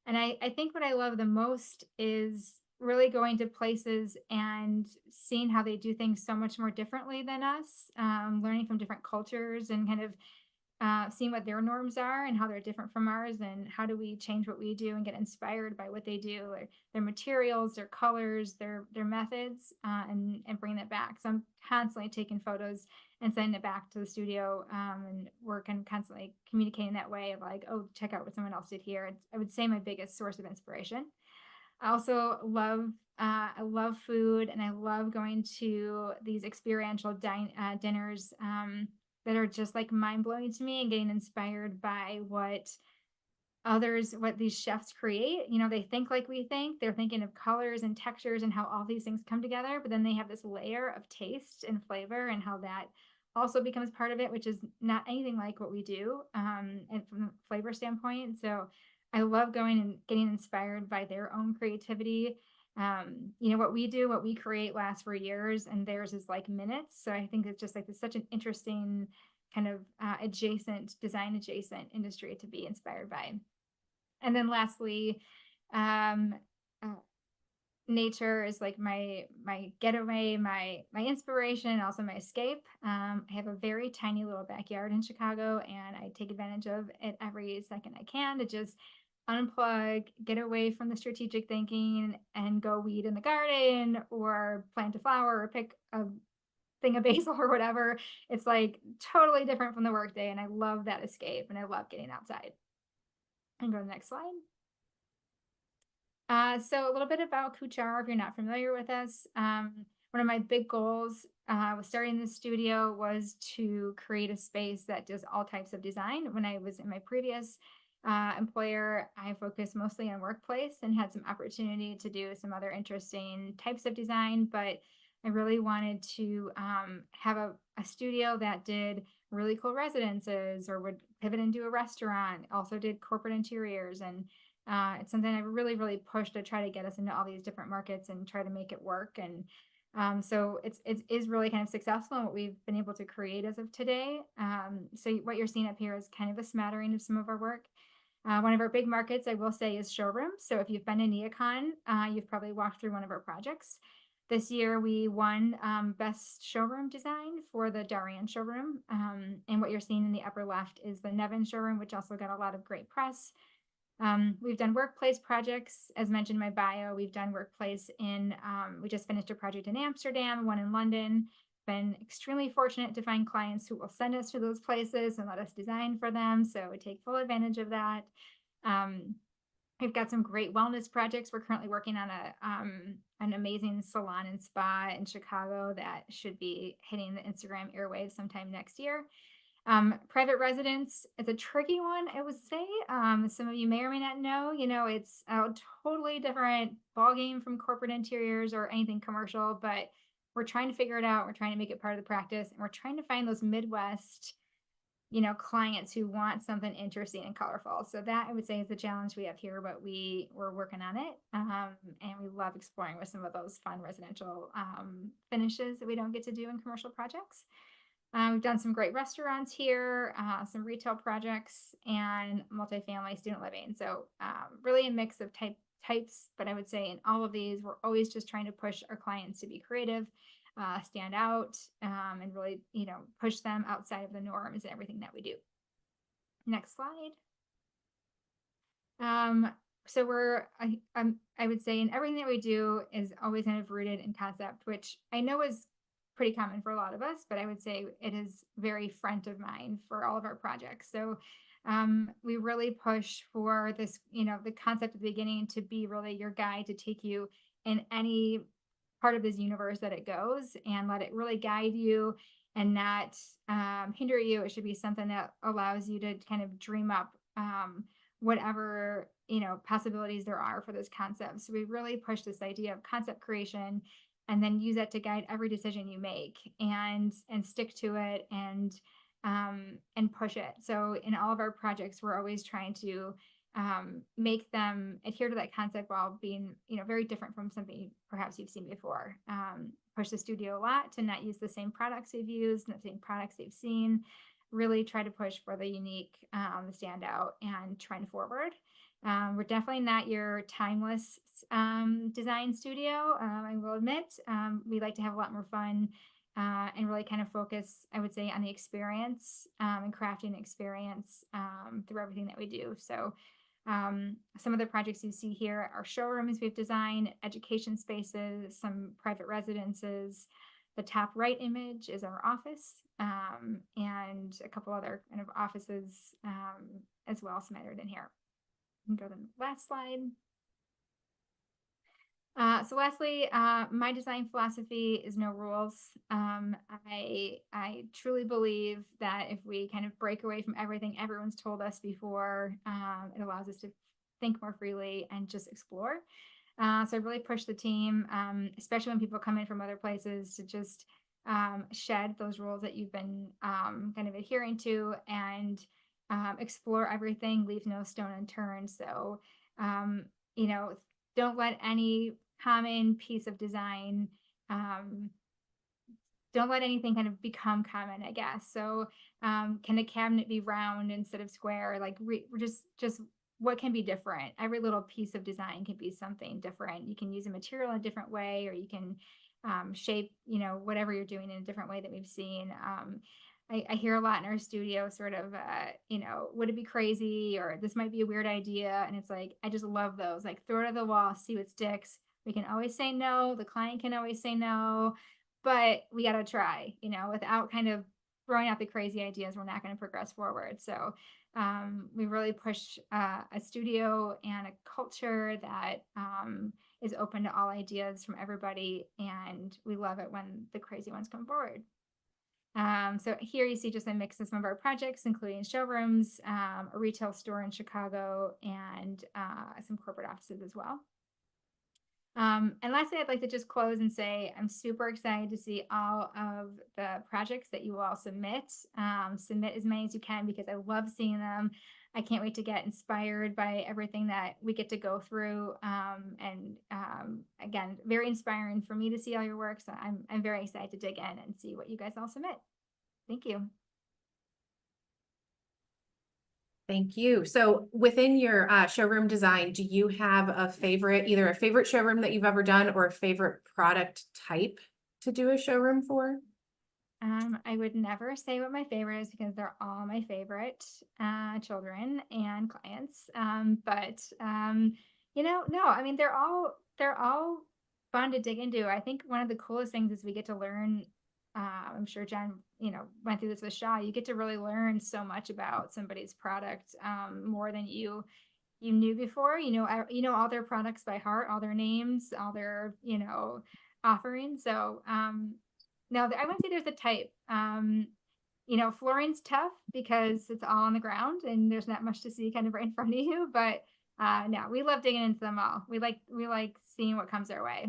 I think what I love the most is really going to places and seeing how they do things so much more differently than us, learning from different cultures and kind of seeing what their norms are and how they're different from ours and how do we change what we do and get inspired by what they do, or their materials, their colors, their methods, and bring that back. So I'm constantly taking photos and sending it back to the studio and work and constantly communicating that way of like, oh, check out what someone else did here. It's, I would say, my biggest source of inspiration. I also love I love food, and I love going to these experiential dinners that are just like mind blowing to me and getting inspired by what these chefs create. You know, they think like we think. They're thinking of colors and textures and how all these things come together, but then they have this layer of taste and flavor and how that also becomes part of it, which is not anything like what we do and from a flavor standpoint. So I love going and getting inspired by their own creativity. You know, what we do, what we create lasts for years, and theirs is like minutes. So I think it's just like it's such an interesting kind of design adjacent industry to be inspired by. And then lastly, uh, nature is like my getaway, my inspiration, and also my escape. I have a very tiny little backyard in Chicago, and I take advantage of it every second I can to just unplug, get away from the strategic thinking, and go weed in the garden or plant a flower or pick a thing of basil or whatever. It's like totally different from the workday, and I love that escape, and I love getting outside. And go to the next slide. So a little bit about Kuchar, if you're not familiar with us. One of my big goals with starting this studio was to create a space that does all types of design. When I was in my previous employer, I focused mostly on workplace and had some opportunity to do some other interesting types of design, but I really wanted to have a studio that did really cool residences or would pivot into a restaurant, also did corporate interiors. And it's something I really, really pushed to try to get us into all these different markets and try to make it work. And so it is really kind of successful in what we've been able to create as of today. So what you're seeing up here is kind of a smattering of some of our work. One of our big markets, I will say, is showrooms. So if you've been to NeoCon, you've probably walked through one of our projects. This year, we won Best Showroom Design for the Darien showroom. And what you're seeing in the upper left is the Nevin showroom, which also got a lot of great press. We've done workplace projects, as mentioned in my bio. We've done workplace we just finished a project in Amsterdam, one in London. Been extremely fortunate to find clients who will send us to those places and let us design for them. So we take full advantage of that. We've got some great wellness projects. We're currently working on an amazing salon and spa in Chicago that should be hitting the Instagram airwaves sometime next year. Private residence is a tricky one, I would say. Some of you may or may not know, it's a totally different ballgame from corporate interiors or anything commercial, but we're trying to figure it out. We're trying to make it part of the practice, and we're trying to find those Midwest, clients who want something interesting and colorful. So that I would say is the challenge we have here, but we're working on it. And we love exploring with some of those fun residential finishes that we don't get to do in commercial projects. We've done some great restaurants here, some retail projects, and multifamily student living. So really a mix of types, but I would say in all of these, we're always just trying to push our clients to be creative, stand out, and really, push them outside of the norms and everything that we do. Next slide. So I would say in everything that we do is always kind of rooted in concept, which I know is pretty common for a lot of us, but I would say it is very front of mind for all of our projects. So we really push for this, the concept at the beginning to be really your guide to take you in any part of this universe that it goes, and let it really guide you and not hinder you. It should be something that allows you to kind of dream up whatever possibilities there are for this concept. So we really push this idea of concept creation, and then use that to guide every decision you make, and stick to it, and push it. So in all of our projects, we're always trying to make them adhere to that concept while being very different from something perhaps you've seen before. Push the studio a lot to not use the same products they've used, the same products they've seen. Really try to push for the unique, the standout, and trend forward. We're definitely not your timeless design studio, I will admit. We like to have a lot more fun and really kind of focus, I would say, on the experience and crafting the experience through everything that we do. So some of the projects you see here are showrooms we've designed, education spaces, some private residences. The top right image is our office, and a couple other kind of offices as well smattered in here. You can go to the last slide. So lastly, my design philosophy is no rules. I truly believe that if we kind of break away from everything everyone's told us before, it allows us to think more freely and just explore. So I really push the team, especially when people come in from other places, to just shed those rules that you've been kind of adhering to, and explore everything, leave no stone unturned. So, don't let any common piece of design, don't let anything kind of become common, I guess. So can the cabinet be round instead of square? Like just what can be different? Every little piece of design can be something different. You can use a material in a different way, or you can shape, whatever you're doing in a different way that we've seen. I hear a lot in our studio sort of, would it be crazy, or this might be a weird idea? And it's like, I just love those, like throw it at the wall, see what sticks. We can always say no. The client can always say no, but we got to try, without kind of throwing out the crazy ideas, we're not going to progress forward. So we really push a studio and a culture that is open to all ideas from everybody. And we love it when the crazy ones come forward. So here you see just a mix of some of our projects, including showrooms, a retail store in Chicago, and some corporate offices as well. And lastly, I'd like to just close and say I'm super excited to see all of the projects that you will all submit. Submit as many as you can, because I love seeing them. I can't wait to get inspired by everything that we get to go through. And again, very inspiring for me to see all your work. So I'm very excited to dig in and see what you guys all submit. Thank you. Thank you. So within your showroom design, do you have a favorite, either a favorite showroom that you've ever done, or a favorite product type to do a showroom for? I would never say what my favorite is, because they're all my favorite children and clients. No, I mean, they're all fun to dig into. I think one of the coolest things is we get to learn. I'm sure Jen, went through this with Shaw. You get to really learn so much about somebody's product, more than you knew before. All their products by heart, all their names, all their offerings. So no, I wouldn't say there's a type. you know, flooring's tough because it's all on the ground and there's not much to see kind of right in front of you. But no, we love digging into them all. We like seeing what comes our way.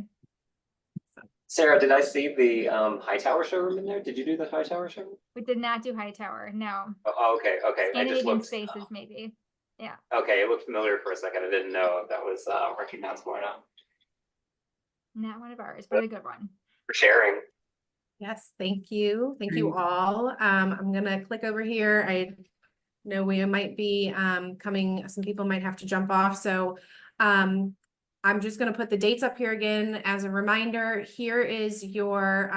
Sarah, did I see the Hightower showroom in there? Did you do the Hightower showroom? We did not do Hightower, no. Oh, okay, okay. I just Scandinavian looked. Spaces, maybe. Yeah. Okay, it looked familiar for a second. I didn't know if that was recognizable or not. Not one of ours, but a good one. For sharing. Yes, thank you. Thank you all. I'm gonna click over here. I know we might be coming, some people might have to jump off. So I'm just gonna put the dates up here again as a reminder. Here is your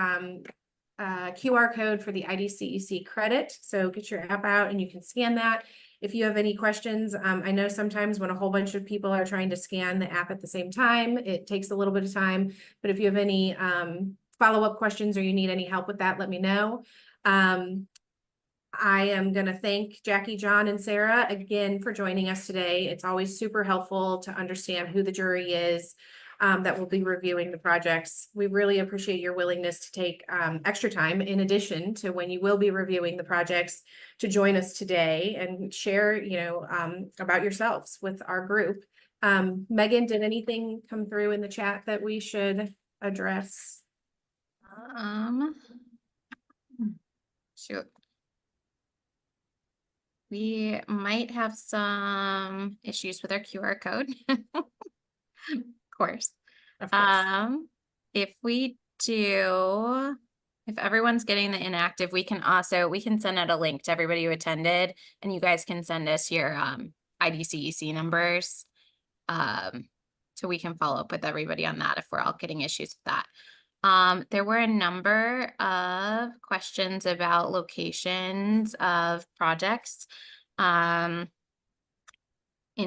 QR code for the IDCEC credit. So get your app out and you can scan that. If you have any questions, I know sometimes when a whole bunch of people are trying to scan the app at the same time, it takes a little bit of time. But if you have any follow-up questions or you need any help with that, let me know. I am going to thank Jackie, John, and Sarah again for joining us today. It's always super helpful to understand who the jury is that will be reviewing the projects. We really appreciate your willingness to take extra time in addition to when you will be reviewing the projects to join us today and share, you know, about yourselves with our group. Megan, did anything come through in the chat that we should address? Shoot. We might have some issues with our QR code. Of course. Of course. If we do, if everyone's getting the inactive, we can send out a link to everybody who attended, and you guys can send us your IDCEC numbers. So we can follow up with everybody on that if we're all getting issues with that. There were a number of questions about locations of projects in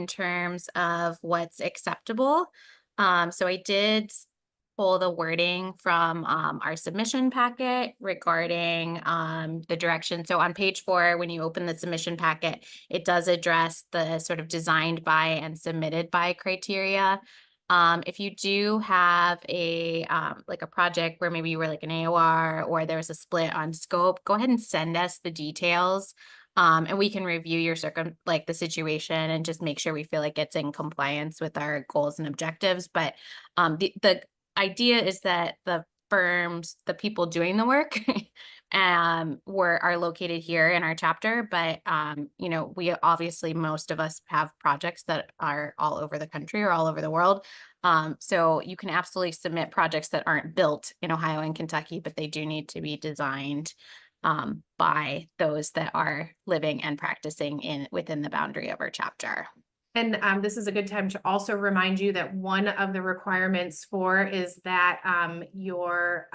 terms of what's acceptable. So I did pull the wording from our submission packet regarding the direction. So on page 4, when you open the submission packet, it does address the sort of designed by and submitted by criteria. If you do have a like a project where maybe you were like an AOR or there was a split on scope, go ahead and send us the details. And we can review your the situation and just make sure we feel like it's in compliance with our goals and objectives. But the idea is that the firms, the people doing the work are located here in our chapter, but you know, we obviously, most of us have projects that are all over the country or all over the world. So you can absolutely submit projects that aren't built in Ohio and Kentucky, but they do need to be designed by those that are living and practicing within the boundary of our chapter. And this is a good time to also remind you that one of the requirements is that your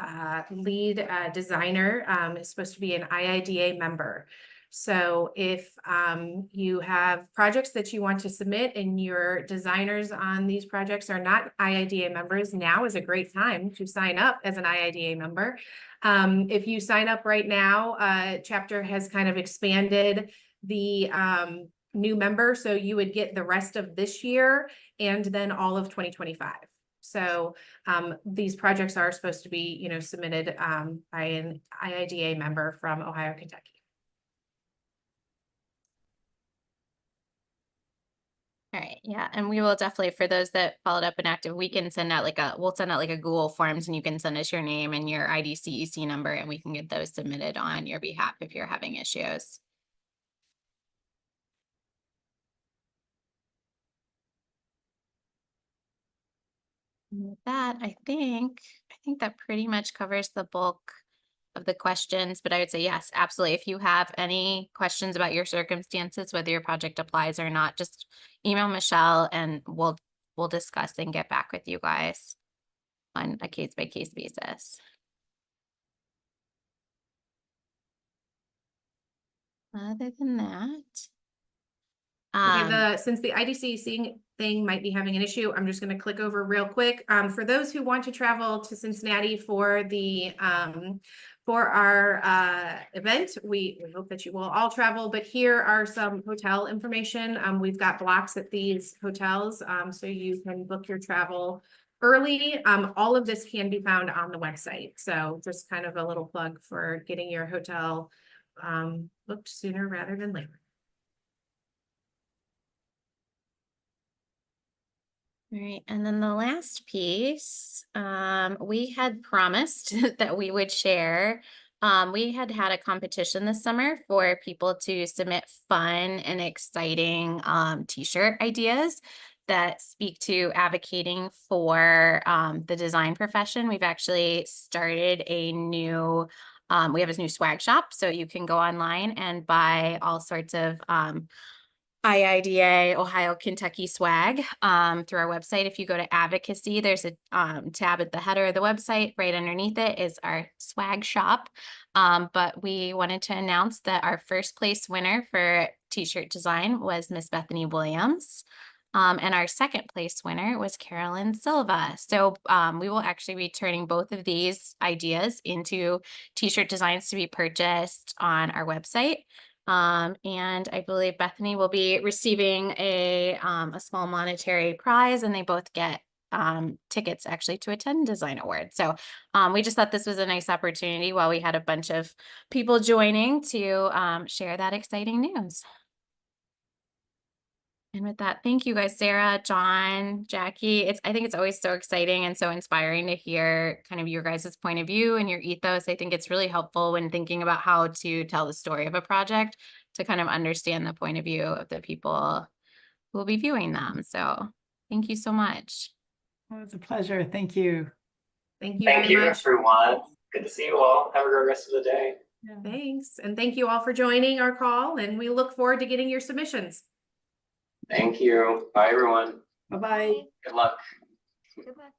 lead designer is supposed to be an IIDA member. So if you have projects that you want to submit and your designers on these projects are not IIDA members, now is a great time to sign up as an IIDA member. If you sign up right now, chapter has kind of expanded the new member, so you would get the rest of this year and then all of 2025. So these projects are supposed to be, you know, submitted by an IIDA member from Ohio, Kentucky. All right, yeah, and we will definitely, for those that followed up inactive, we can send out we'll send out like a Google Forms, and you can send us your name and your IDCEC number, and we can get those submitted on your behalf if you're having issues. And with that, I think that pretty much covers the bulk of the questions, but I would say yes, absolutely. If you have any questions about your circumstances, whether your project applies or not, just email Michelle and we'll discuss and get back with you guys on a case-by-case basis. Other than that, Okay, since the IDCEC thing might be having an issue, I'm just going to click over real quick. For those who want to travel to Cincinnati for the for our event, we hope that you will all travel, but here are some hotel information. We've got blocks at these hotels, so you can book your travel early. All of this can be found on the website, so just kind of a little plug for getting your hotel looked sooner rather than later. All right, and then the last piece, we had promised that we would share. We had a competition this summer for people to submit fun and exciting t-shirt ideas that speak to advocating for the design profession. We've actually started a new, we have a new swag shop, so you can go online and buy all sorts of IIDA, Ohio, Kentucky swag through our website. If you go to advocacy, there's a tab at the header of the website. Right underneath it is our swag shop. But we wanted to announce that our first place winner for t-shirt design was Miss Bethany Williams. And our second place winner was Carolyn Silva. So we will actually be turning both of these ideas into t-shirt designs to be purchased on our website. And I believe Bethany will be receiving a small monetary prize, and they both get tickets actually to attend Design Award. So we just thought this was a nice opportunity while we had a bunch of people joining to share that exciting news. And with that, thank you guys, Sarah, John, Jackie. I think it's always so exciting and so inspiring to hear kind of your guys' point of view and your ethos. I think it's really helpful when thinking about how to tell the story of a project to kind of understand the point of view of the people who will be viewing them. So thank you so much. It was a pleasure. Thank you. Thank you Thank very you, much. everyone. Good to see you all. Have a great rest of the day. Thanks. And thank you all for joining our call, and we look forward to getting your submissions. Thank you. Bye, everyone. Bye-bye. Good luck. Good luck.